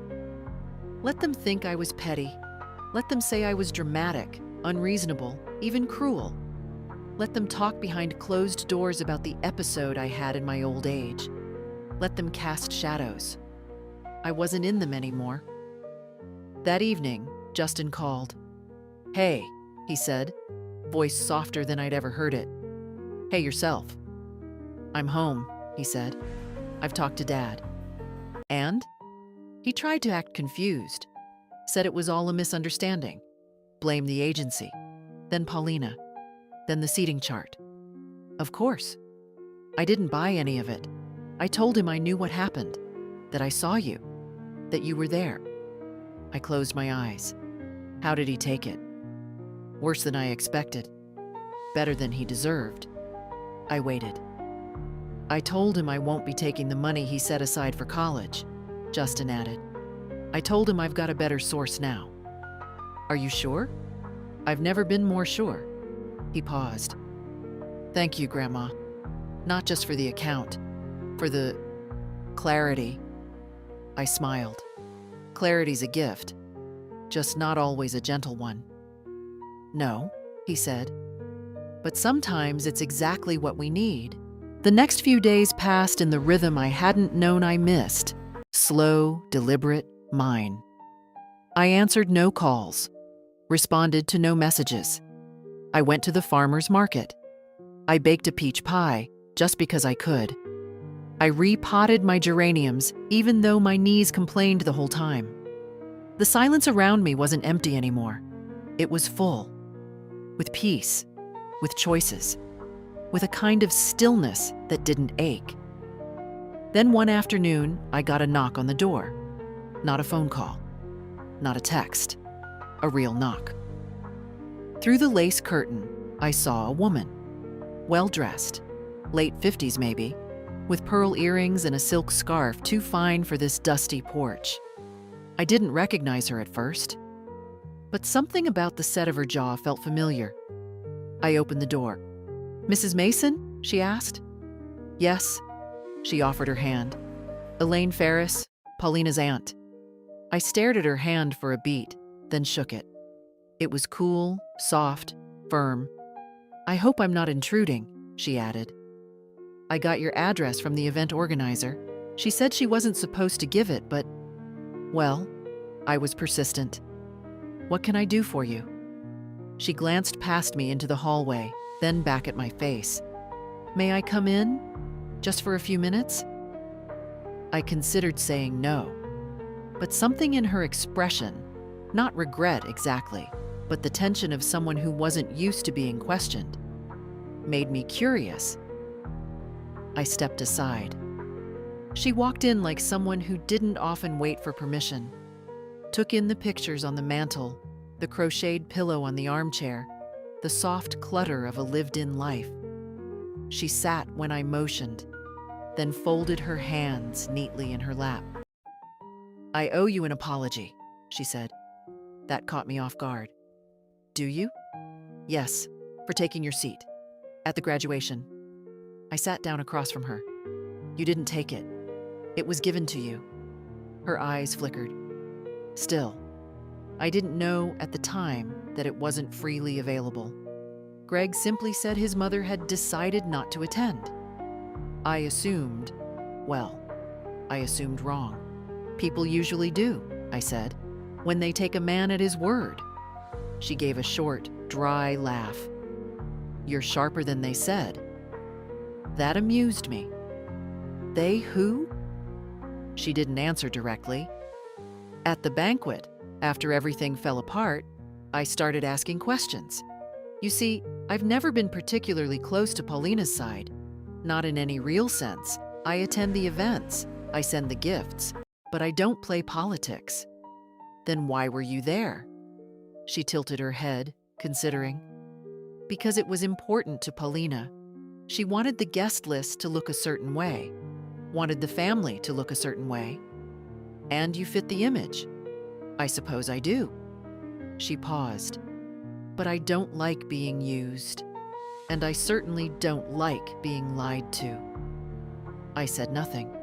Let them think I was petty. Let them say I was dramatic, unreasonable, even cruel. Let them talk behind closed doors about the episode I had in my old age. Let them cast shadows. I wasn't in them anymore. That evening, Justin called. Hey, he said, voice softer than I'd ever heard it. Hey, yourself. I'm home, he said. I've talked to Dad. And? He tried to act confused, said it was all a misunderstanding, blamed the agency, then Paulina, then the seating chart. Of course. I didn't buy any of it. I told him I knew what happened, that I saw you, that you were there. I closed my eyes. How did he take it? Worse than I expected. Better than he deserved. I waited. I told him I won't be taking the money he set aside for college, Justin added. I told him I've got a better source now. Are you sure? I've never been more sure. He paused. Thank you, Grandma. Not just for the account, for the clarity. I smiled. Clarity's a gift, just not always a gentle one. No, he said, but sometimes it's exactly what we need. The next few days passed in the rhythm I hadn't known I missed. Slow, deliberate, mine. I answered no calls, responded to no messages. I went to the farmer's market. I baked a peach pie just because I could. I repotted my geraniums even though my knees complained the whole time. The silence around me wasn't empty anymore. It was full, with peace, with choices, with a kind of stillness that didn't ache. Then one afternoon, I got a knock on the door. Not a phone call, not a text, a real knock. Through the lace curtain, I saw a woman, well-dressed, late 50s maybe, with pearl earrings and a silk scarf too fine for this dusty porch. I didn't recognize her at first, but something about the set of her jaw felt familiar. I opened the door. "Mrs. Mason?" she asked. "Yes." She offered her hand. "Elaine Ferris, Paulina's aunt." I stared at her hand for a beat, then shook it. It was cool, soft, firm. "I hope I'm not intruding," she added. "I got your address from the event organizer. She said she wasn't supposed to give it, but, well," I was persistent. "What can I do for you?" She glanced past me into the hallway, then back at my face. "May I come in? Just for a few minutes?" I considered saying no, but something in her expression, not regret exactly, but the tension of someone who wasn't used to being questioned, made me curious. I stepped aside. She walked in like someone who didn't often wait for permission, took in the pictures on the mantel, the crocheted pillow on the armchair, the soft clutter of a lived-in life. She sat when I motioned, then folded her hands neatly in her lap. "I owe you an apology," she said. That caught me off guard. "Do you?" "Yes, for taking your seat. At the graduation." I sat down across from her. "You didn't take it. It was given to you." Her eyes flickered. "Still, I didn't know at the time that it wasn't freely available. Greg simply said his mother had decided not to attend. I assumed, well, I assumed wrong. People usually do," I said, "when they take a man at his word." She gave a short, dry laugh. "You're sharper than they said." That amused me. "They who?" She didn't answer directly. At the banquet, after everything fell apart, I started asking questions. You see, I've never been particularly close to Paulina's side. Not in any real sense. I attend the events, I send the gifts, but I don't play politics. "Then why were you there?" She tilted her head, considering. "Because it was important to Paulina. She wanted the guest list to look a certain way, wanted the family to look a certain way. And you fit the image." "I suppose I do." She paused. "But I don't like being used. And I certainly don't like being lied to." I said nothing.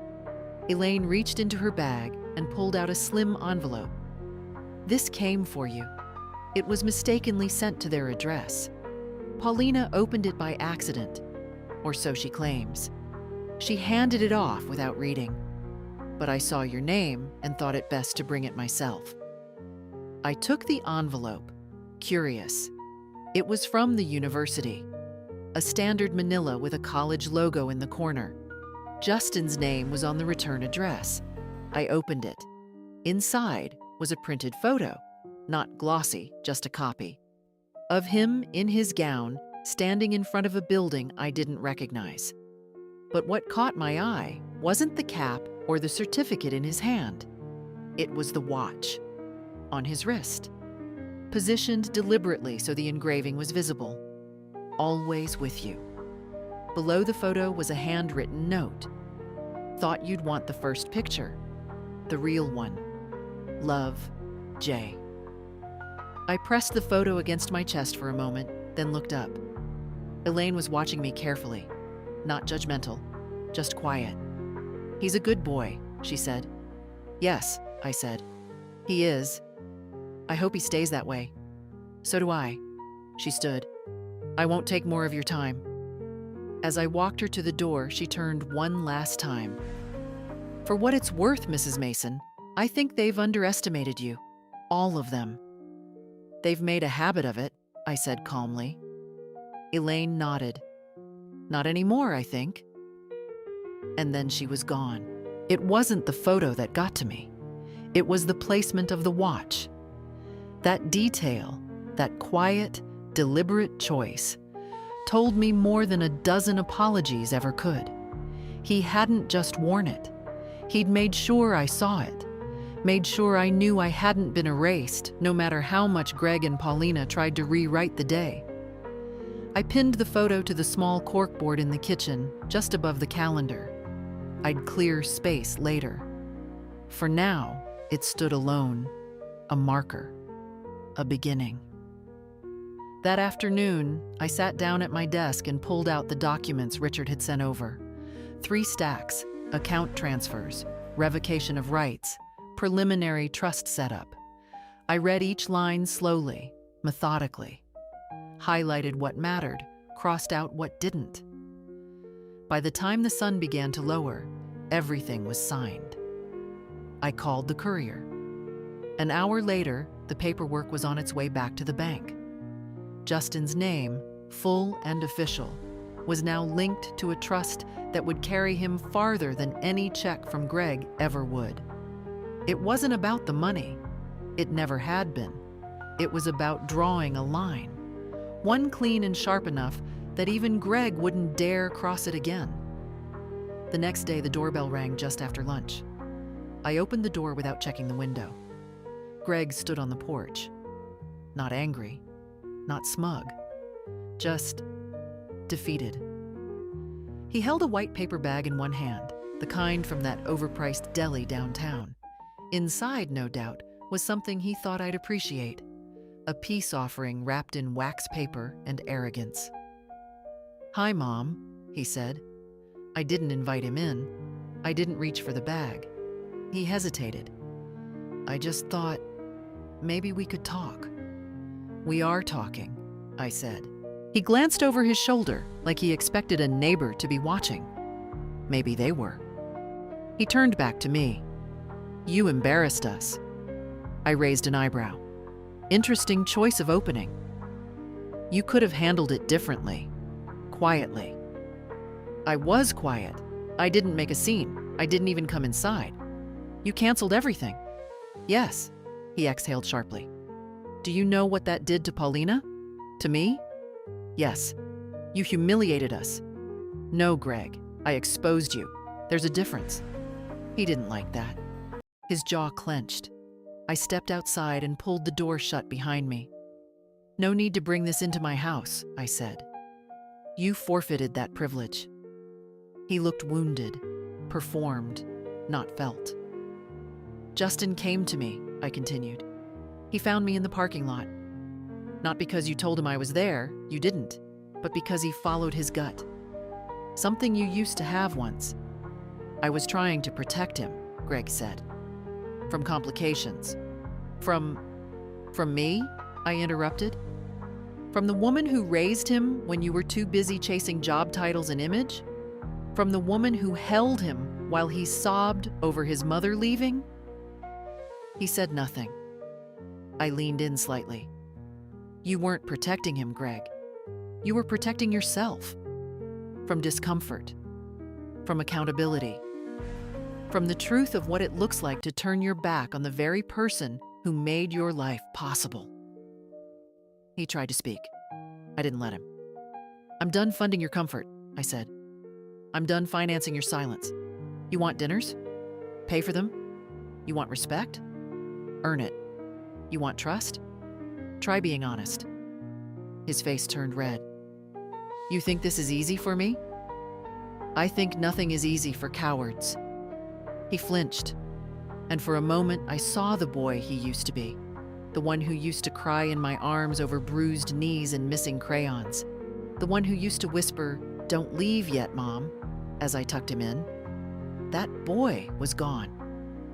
Elaine reached into her bag and pulled out a slim envelope. "This came for you. It was mistakenly sent to their address. Paulina opened it by accident, or so she claims. She handed it off without reading. But I saw your name and thought it best to bring it myself." I took the envelope, curious. It was from the university. A standard manila with a college logo in the corner. Justin's name was on the return address. I opened it. Inside was a printed photo, not glossy, just a copy, of him in his gown, standing in front of a building I didn't recognize. But what caught my eye wasn't the cap or the certificate in his hand. It was the watch on his wrist, positioned deliberately so the engraving was visible. "Always with you." Below the photo was a handwritten note. "Thought you'd want the first picture. The real one. Love, Jay." I pressed the photo against my chest for a moment, then looked up. Elaine was watching me carefully, not judgmental, just quiet. "He's a good boy," she said. "Yes," I said. "He is. I hope he stays that way." "So do I." She stood. "I won't take more of your time." As I walked her to the door, she turned one last time. "For what it's worth, Mrs. Mason, I think they've underestimated you. All of them." "They've made a habit of it," I said calmly. Elaine nodded. "Not anymore, I think." And then she was gone. It wasn't the photo that got to me. It was the placement of the watch. That detail, that quiet, deliberate choice, told me more than a dozen apologies ever could. He hadn't just worn it. He'd made sure I saw it, made sure I knew I hadn't been erased, no matter how much Greg and Paulina tried to rewrite the day. I pinned the photo to the small corkboard in the kitchen, just above the calendar. I'd clear space later. For now, it stood alone, a marker, a beginning. That afternoon, I sat down at my desk and pulled out the documents Richard had sent over. 3 stacks, account transfers, revocation of rights, preliminary trust setup. I read each line slowly, methodically, highlighted what mattered, crossed out what didn't. By the time the sun began to lower, everything was signed. I called the courier. An hour later, the paperwork was on its way back to the bank. Justin's name, full and official, was now linked to a trust that would carry him farther than any check from Greg ever would. It wasn't about the money. It never had been. It was about drawing a line, one clean and sharp enough that even Greg wouldn't dare cross it again. The next day, the doorbell rang just after lunch. I opened the door without checking the window. Greg stood on the porch. Not angry, not smug, just defeated. He held a white paper bag in one hand, the kind from that overpriced deli downtown. Inside, no doubt, was something he thought I'd appreciate, a peace offering wrapped in wax paper and arrogance. "Hi, Mom," he said. I didn't invite him in. I didn't reach for the bag. He hesitated. "I just thought maybe we could talk." "We are talking," I said. He glanced over his shoulder like he expected a neighbor to be watching. Maybe they were. He turned back to me. "You embarrassed us." I raised an eyebrow. Interesting choice of opening. "You could have handled it differently. Quietly." "I was quiet. I didn't make a scene. I didn't even come inside. You canceled everything." "Yes," he exhaled sharply. "Do you know what that did to Paulina? To me?" "Yes. You humiliated us." "No, Greg. I exposed you. There's a difference." He didn't like that. His jaw clenched. I stepped outside and pulled the door shut behind me. "No need to bring this into my house," I said. "You forfeited that privilege." He looked wounded, performed, not felt. "Justin came to me," I continued. "He found me in the parking lot. Not because you told him I was there, you didn't, but because he followed his gut. Something you used to have once." "I was trying to protect him," Greg said. "From complications." From me?" I interrupted. "From the woman who raised him when you were too busy chasing job titles and image? From the woman who held him while he sobbed over his mother leaving?" He said nothing. I leaned in slightly. "You weren't protecting him, Greg. You were protecting yourself. From discomfort. From accountability. From the truth of what it looks like to turn your back on the very person who made your life possible." He tried to speak. I didn't let him. "I'm done funding your comfort," I said. "I'm done financing your silence. You want dinners? Pay for them. You want respect? Earn it. You want trust? Try being honest." His face turned red. "You think this is easy for me?" "I think nothing is easy for cowards." He flinched, and for a moment I saw the boy he used to be, the one who used to cry in my arms over bruised knees and missing crayons, the one who used to whisper, "Don't leave yet, Mom," as I tucked him in. That boy was gone.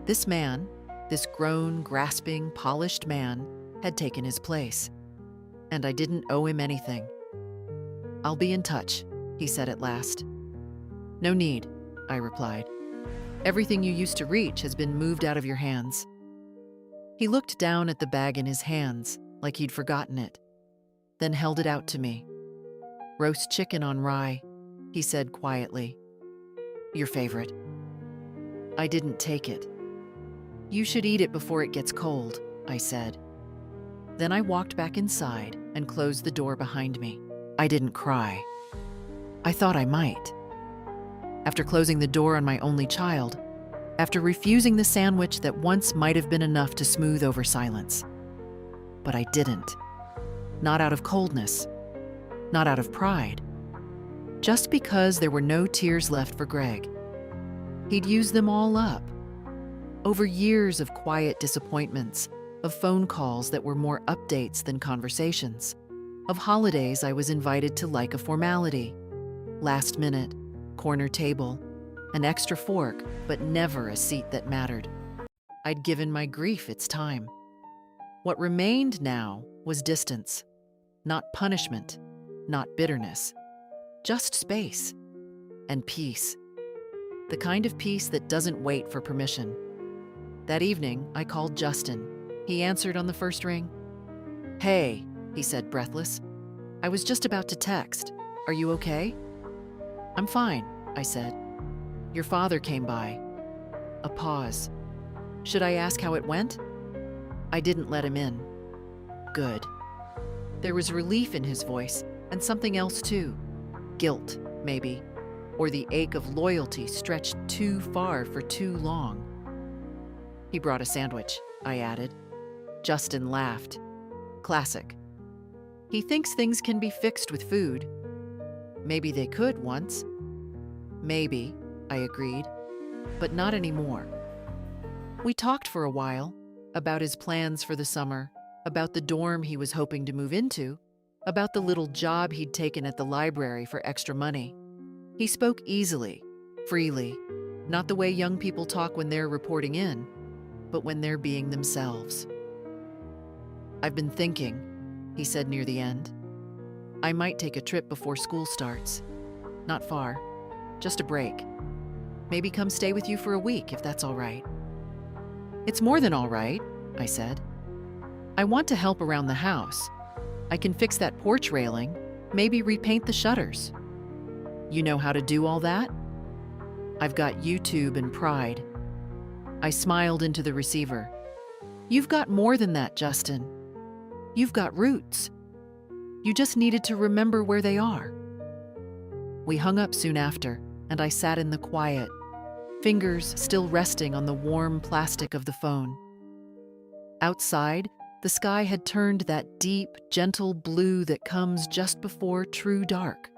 This man, this grown, grasping, polished man, had taken his place. And I didn't owe him anything. "I'll be in touch," he said at last. "No need," I replied. "Everything you used to reach has been moved out of your hands." He looked down at the bag in his hands, like he'd forgotten it, then held it out to me. "Roast chicken on rye," he said quietly. "Your favorite." I didn't take it. "You should eat it before it gets cold," I said. Then I walked back inside and closed the door behind me. I didn't cry. I thought I might. After closing the door on my only child, after refusing the sandwich that once might have been enough to smooth over silence. But I didn't. Not out of coldness. Not out of pride. Just because there were no tears left for Greg. He'd used them all up. Over years of quiet disappointments, of phone calls that were more updates than conversations. Of holidays I was invited to like a formality. Last minute, corner table, an extra fork, but never a seat that mattered. I'd given my grief its time. What remained now was distance. Not punishment, not bitterness. Just space. And peace. The kind of peace that doesn't wait for permission. That evening, I called Justin. He answered on the first ring. "Hey," he said, breathless. "I was just about to text. Are you okay?" "I'm fine," I said. "Your father came by." A pause. Should I ask how it went? I didn't let him in. Good. There was relief in his voice, and something else too. Guilt, maybe. Or the ache of loyalty stretched too far for too long. "He brought a sandwich," I added. Justin laughed. Classic. He thinks things can be fixed with food. Maybe they could once. Maybe, I agreed, but not anymore. We talked for a while, about his plans for the summer, about the dorm he was hoping to move into, about the little job he'd taken at the library for extra money. He spoke easily, freely, not the way young people talk when they're reporting in, but when they're being themselves. "I've been thinking," he said near the end. "I might take a trip before school starts. Not far, just a break. Maybe come stay with you for a week if that's all right." "It's more than all right," I said. "I want to help around the house. I can fix that porch railing, maybe repaint the shutters." "You know how to do all that?" "I've got YouTube and pride." I smiled into the receiver. "You've got more than that, Justin. You've got roots. You just needed to remember where they are." We hung up soon after, and I sat in the quiet, fingers still resting on the warm plastic of the phone. Outside, the sky had turned that deep, gentle blue that comes just before true dark.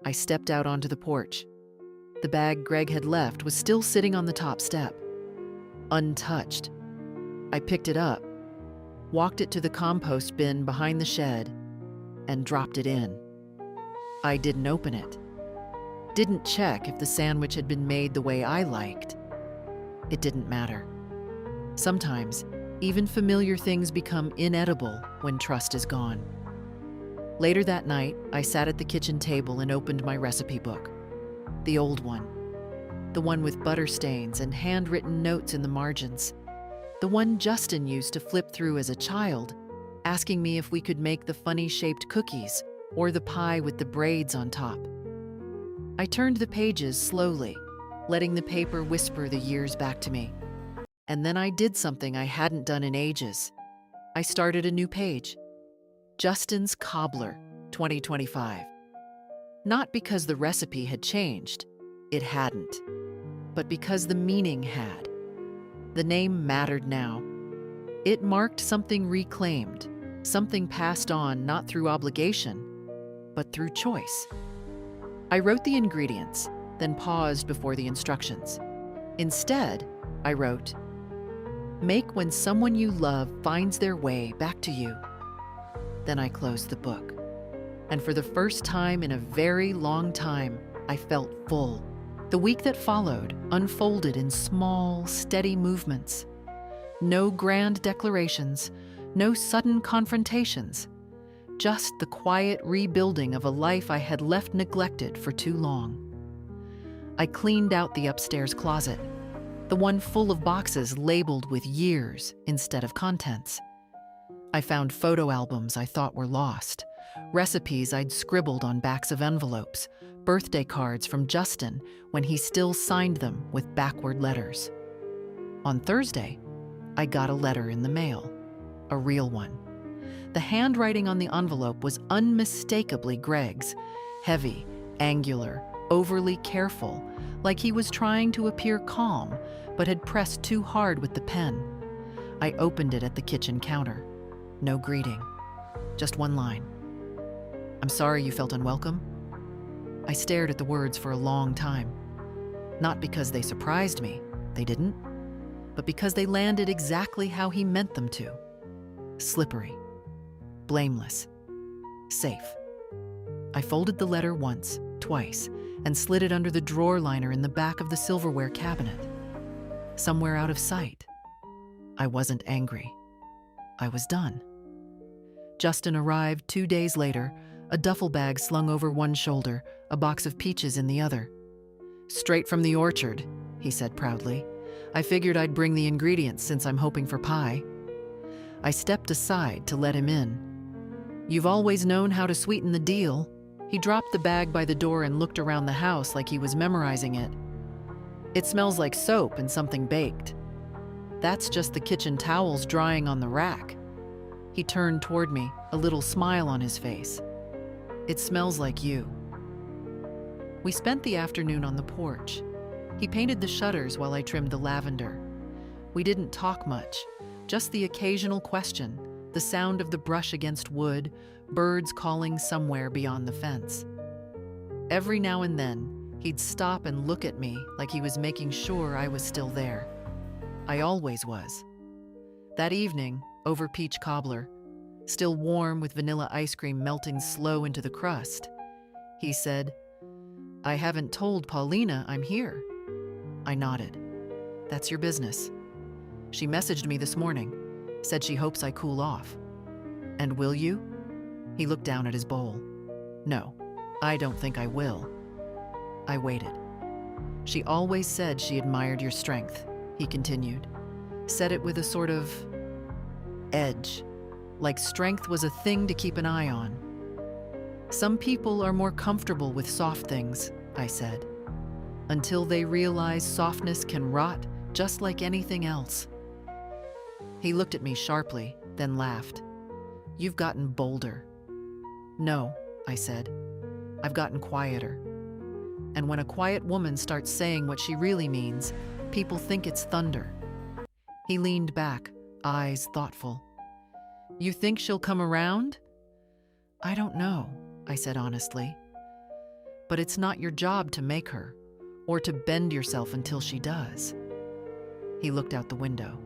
I stepped out onto the porch. The bag Greg had left was still sitting on the top step, untouched. I picked it up, walked it to the compost bin behind the shed, and dropped it in. I didn't open it. Didn't check if the sandwich had been made the way I liked. It didn't matter. Sometimes, even familiar things become inedible when trust is gone. Later that night, I sat at the kitchen table and opened my recipe book. The old one. The one with butter stains and handwritten notes in the margins. The one Justin used to flip through as a child, asking me if we could make the funny-shaped cookies or the pie with the braids on top. I turned the pages slowly, letting the paper whisper the years back to me. And then I did something I hadn't done in ages. I started a new page. Justin's Cobbler, 2025. Not because the recipe had changed, it hadn't, but because the meaning had. The name mattered now. It marked something reclaimed, something passed on not through obligation, but through choice. I wrote the ingredients, then paused before the instructions. Instead, I wrote, "Make when someone you love finds their way back to you." Then I closed the book. And for the first time in a very long time, I felt full. The week that followed unfolded in small, steady movements. No grand declarations, no sudden confrontations. Just the quiet rebuilding of a life I had left neglected for too long. I cleaned out the upstairs closet, the one full of boxes labeled with years instead of contents. I found photo albums I thought were lost, recipes I'd scribbled on backs of envelopes, birthday cards from Justin when he still signed them with backward letters. On Thursday, I got a letter in the mail, a real one. The handwriting on the envelope was unmistakably Greg's, heavy, angular, overly careful, like he was trying to appear calm, but had pressed too hard with the pen. I opened it at the kitchen counter. No greeting, just one line. "I'm sorry you felt unwelcome." I stared at the words for a long time. Not because they surprised me, they didn't, but because they landed exactly how he meant them to. Slippery, blameless, Safe. I folded the letter once, twice, and slid it under the drawer liner in the back of the silverware cabinet. Somewhere out of sight. I wasn't angry. I was done. Justin arrived 2 days later, a duffel bag slung over one shoulder, a box of peaches in the other. "Straight from the orchard," he said proudly. "I figured I'd bring the ingredients since I'm hoping for pie." I stepped aside to let him in. "You've always known how to sweeten the deal." He dropped the bag by the door and looked around the house like he was memorizing it. "It smells like soap and something baked." "That's just the kitchen towels drying on the rack." He turned toward me, a little smile on his face. "It smells like you." We spent the afternoon on the porch. He painted the shutters while I trimmed the lavender. We didn't talk much, just the occasional question, the sound of the brush against wood, birds calling somewhere beyond the fence. Every now and then, he'd stop and look at me like he was making sure I was still there. I always was. That evening, over peach cobbler, still warm with vanilla ice cream melting slow into the crust, he said, "I haven't told Paulina I'm here." I nodded. "That's your business. She messaged me this morning, said she hopes I cool off." "And will you?" He looked down at his bowl. "No, I don't think I will." I waited. "She always said she admired your strength," he continued. Said it with a sort of edge, like strength was a thing to keep an eye on. "Some people are more comfortable with soft things," I said, "until they realize softness can rot just like anything else." He looked at me sharply, then laughed. "You've gotten bolder." "No," I said. "I've gotten quieter. And when a quiet woman starts saying what she really means, people think it's thunder." He leaned back, eyes thoughtful. "You think she'll come around?" "I don't know," I said honestly. "But it's not your job to make her, or to bend yourself until she does." He looked out the window.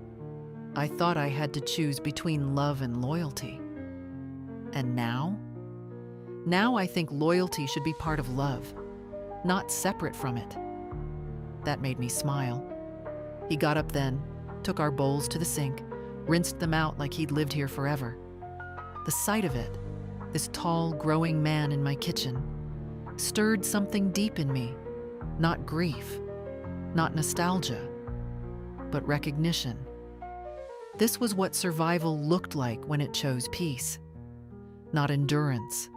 "I thought I had to choose between love and loyalty. And now? Now I think loyalty should be part of love, not separate from it." That made me smile. He got up then, took our bowls to the sink, rinsed them out like he'd lived here forever. The sight of it, this tall, growing man in my kitchen, stirred something deep in me. Not grief, not nostalgia, but recognition. This was what survival looked like when it chose peace. Not endurance,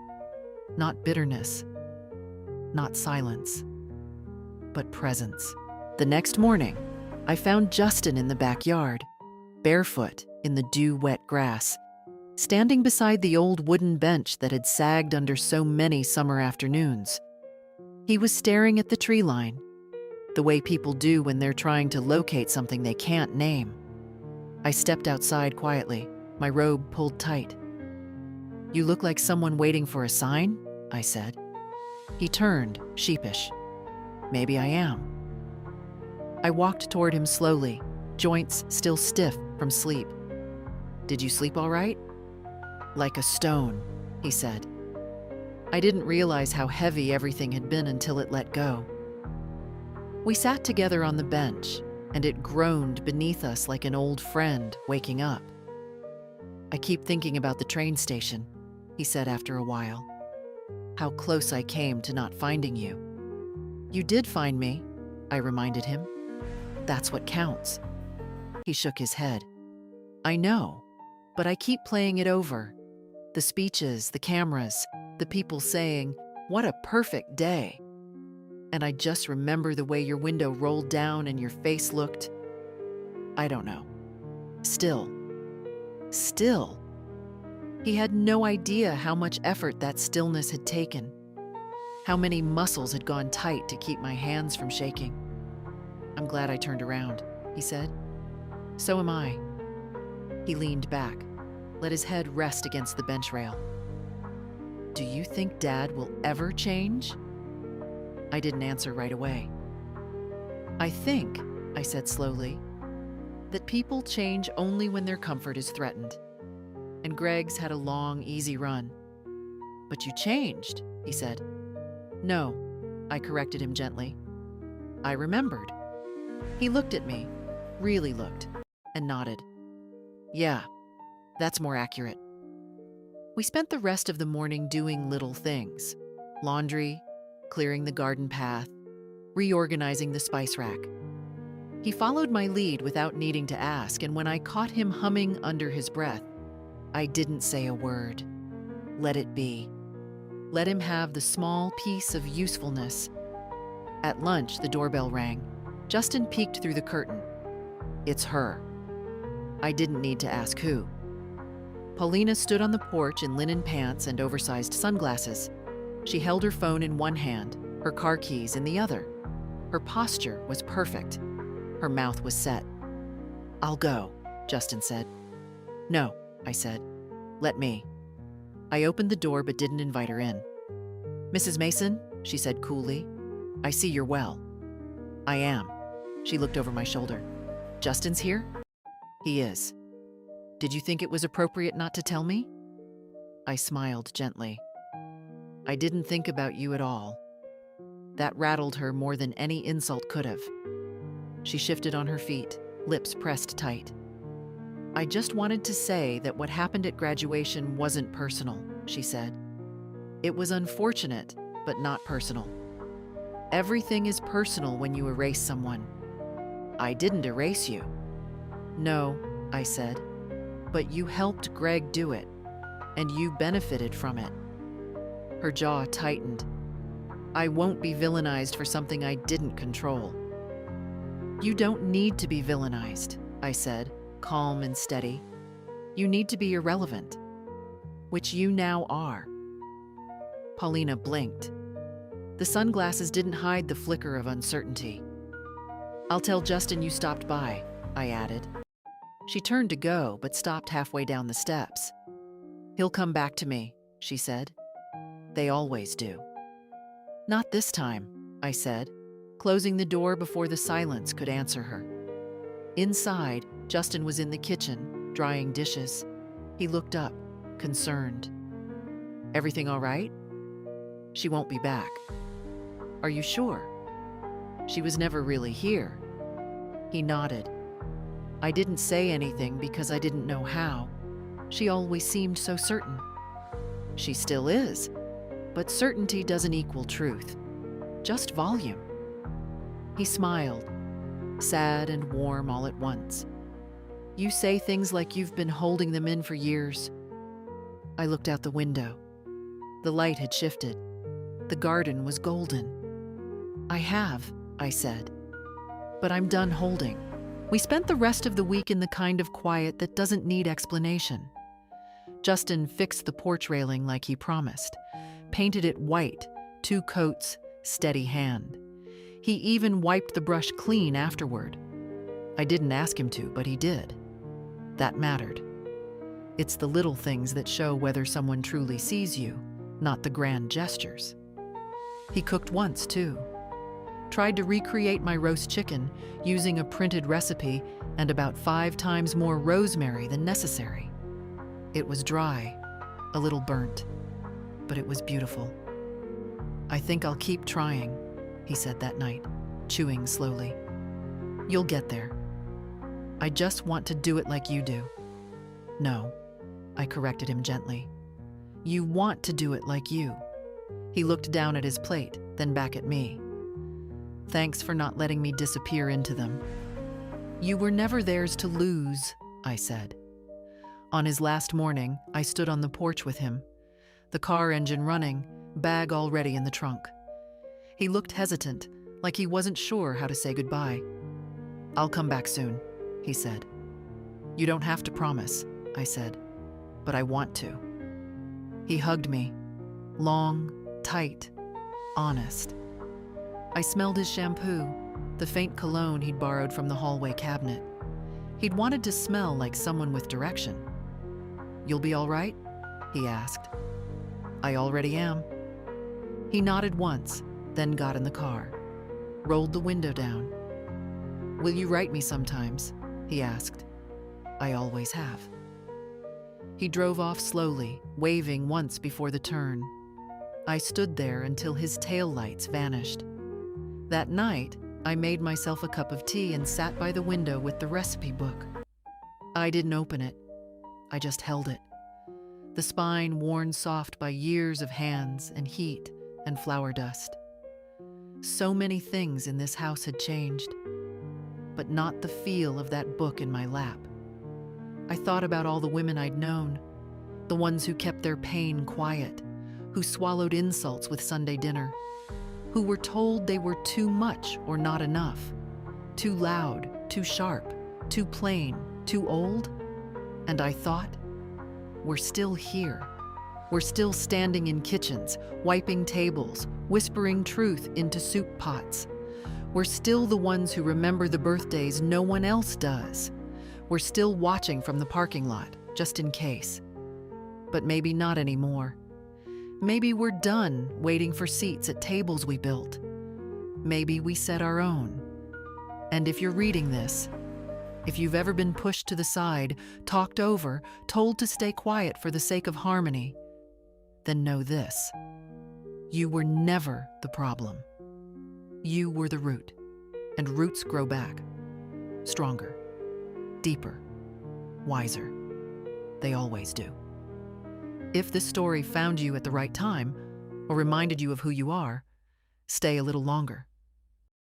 not bitterness, not silence, but presence. The next morning, I found Justin in the backyard, barefoot in the dew-wet grass, standing beside the old wooden bench that had sagged under so many summer afternoons. He was staring at the tree line, the way people do when they're trying to locate something they can't name. I stepped outside quietly, my robe pulled tight. "You look like someone waiting for a sign," I said. He turned, sheepish. "Maybe I am." I walked toward him slowly, joints still stiff from sleep. "Did you sleep all right?" "Like a stone," he said. I didn't realize how heavy everything had been until it let go. We sat together on the bench, and it groaned beneath us like an old friend waking up. "I keep thinking about the train station," he said after a while. "How close I came to not finding you." "You did find me," I reminded him. "That's what counts." He shook his head. "I know, but I keep playing it over. The speeches, the cameras, the people saying, 'What a perfect day.' And I just remember the way your window rolled down and your face looked, I don't know, still. He had no idea how much effort that stillness had taken, how many muscles had gone tight to keep my hands from shaking. "I'm glad I turned around," he said. "So am I." He leaned back, let his head rest against the bench rail. "Do you think Dad will ever change?" I didn't answer right away. "I think," I said slowly, "that people change only when their comfort is threatened. And Greg's had a long, easy run. But you changed, he said. No, I corrected him gently. I remembered. He looked at me, really looked, and nodded. Yeah, that's more accurate. We spent the rest of the morning doing little things. Laundry, clearing the garden path, reorganizing the spice rack. He followed my lead without needing to ask, and when I caught him humming under his breath, I didn't say a word. Let it be. Let him have the small piece of usefulness. At lunch, the doorbell rang. Justin peeked through the curtain. It's her. I didn't need to ask who. Paulina stood on the porch in linen pants and oversized sunglasses. She held her phone in one hand, her car keys in the other. Her posture was perfect. Her mouth was set. I'll go, Justin said. No, I said. Let me. I opened the door but didn't invite her in. Mrs. Mason, she said coolly, I see you're well. I am. She looked over my shoulder. Justin's here? He is. Did you think it was appropriate not to tell me? I smiled gently. I didn't think about you at all. That rattled her more than any insult could have. She shifted on her feet, lips pressed tight. I just wanted to say that what happened at graduation wasn't personal, she said. It was unfortunate, but not personal. Everything is personal when you erase someone. I didn't erase you. No, I said, but you helped Greg do it, and you benefited from it. Her jaw tightened. I won't be villainized for something I didn't control. You don't need to be villainized, I said, calm and steady. You need to be irrelevant, which you now are. Paulina blinked. The sunglasses didn't hide the flicker of uncertainty. I'll tell Justin you stopped by, I added. She turned to go, but stopped halfway down the steps. He'll come back to me, she said. They always do. Not this time, I said, closing the door before the silence could answer her. Inside, Justin was in the kitchen, drying dishes. He looked up, concerned. Everything all right? She won't be back. Are you sure? She was never really here. He nodded. I didn't say anything because I didn't know how. She always seemed so certain. She still is, but certainty doesn't equal truth, just volume. He smiled, sad and warm all at once. You say things like you've been holding them in for years. I looked out the window. The light had shifted. The garden was golden. I have, I said, but I'm done holding. We spent the rest of the week in the kind of quiet that doesn't need explanation. Justin fixed the porch railing like he promised, painted it white, 2 coats, steady hand. He even wiped the brush clean afterward. I didn't ask him to, but he did. That mattered. It's the little things that show whether someone truly sees you, not the grand gestures. He cooked once, too. Tried to recreate my roast chicken using a printed recipe and about 5 times more rosemary than necessary. It was dry, a little burnt, but it was beautiful. I think I'll keep trying, he said that night, chewing slowly. You'll get there. I just want to do it like you do. No, I corrected him gently. You want to do it like you. He looked down at his plate, then back at me. Thanks for not letting me disappear into them. You were never theirs to lose, I said. On his last morning, I stood on the porch with him, the car engine running, bag already in the trunk. He looked hesitant, like he wasn't sure how to say goodbye. I'll come back soon, he said. You don't have to promise, I said, but I want to. He hugged me, long, tight, honest. I smelled his shampoo, the faint cologne he'd borrowed from the hallway cabinet. He'd wanted to smell like someone with direction. You'll be all right? He asked. I already am. He nodded once, then got in the car, rolled the window down. Will you write me sometimes? He asked. I always have. He drove off slowly, waving once before the turn, I stood there until his taillights vanished. That night, I made myself a cup of tea and sat by the window with the recipe book. I didn't open it. I just held it. The spine worn soft by years of hands and heat and flower dust. So many things in this house had changed, but not the feel of that book in my lap. I thought about all the women I'd known, the ones who kept their pain quiet, who swallowed insults with Sunday dinner, who were told they were too much or not enough, too loud, too sharp, too plain, too old. And I thought, we're still here. We're still standing in kitchens, wiping tables, whispering truth into soup pots. We're still the ones who remember the birthdays no one else does. We're still watching from the parking lot, just in case. But maybe not anymore. Maybe we're done waiting for seats at tables we built. Maybe we set our own. And if you're reading this, if you've ever been pushed to the side, talked over, told to stay quiet for the sake of harmony, then know this: you were never the problem. You were the root, and roots grow back, stronger, deeper, wiser. They always do. If this story found you at the right time, or reminded you of who you are, stay a little longer.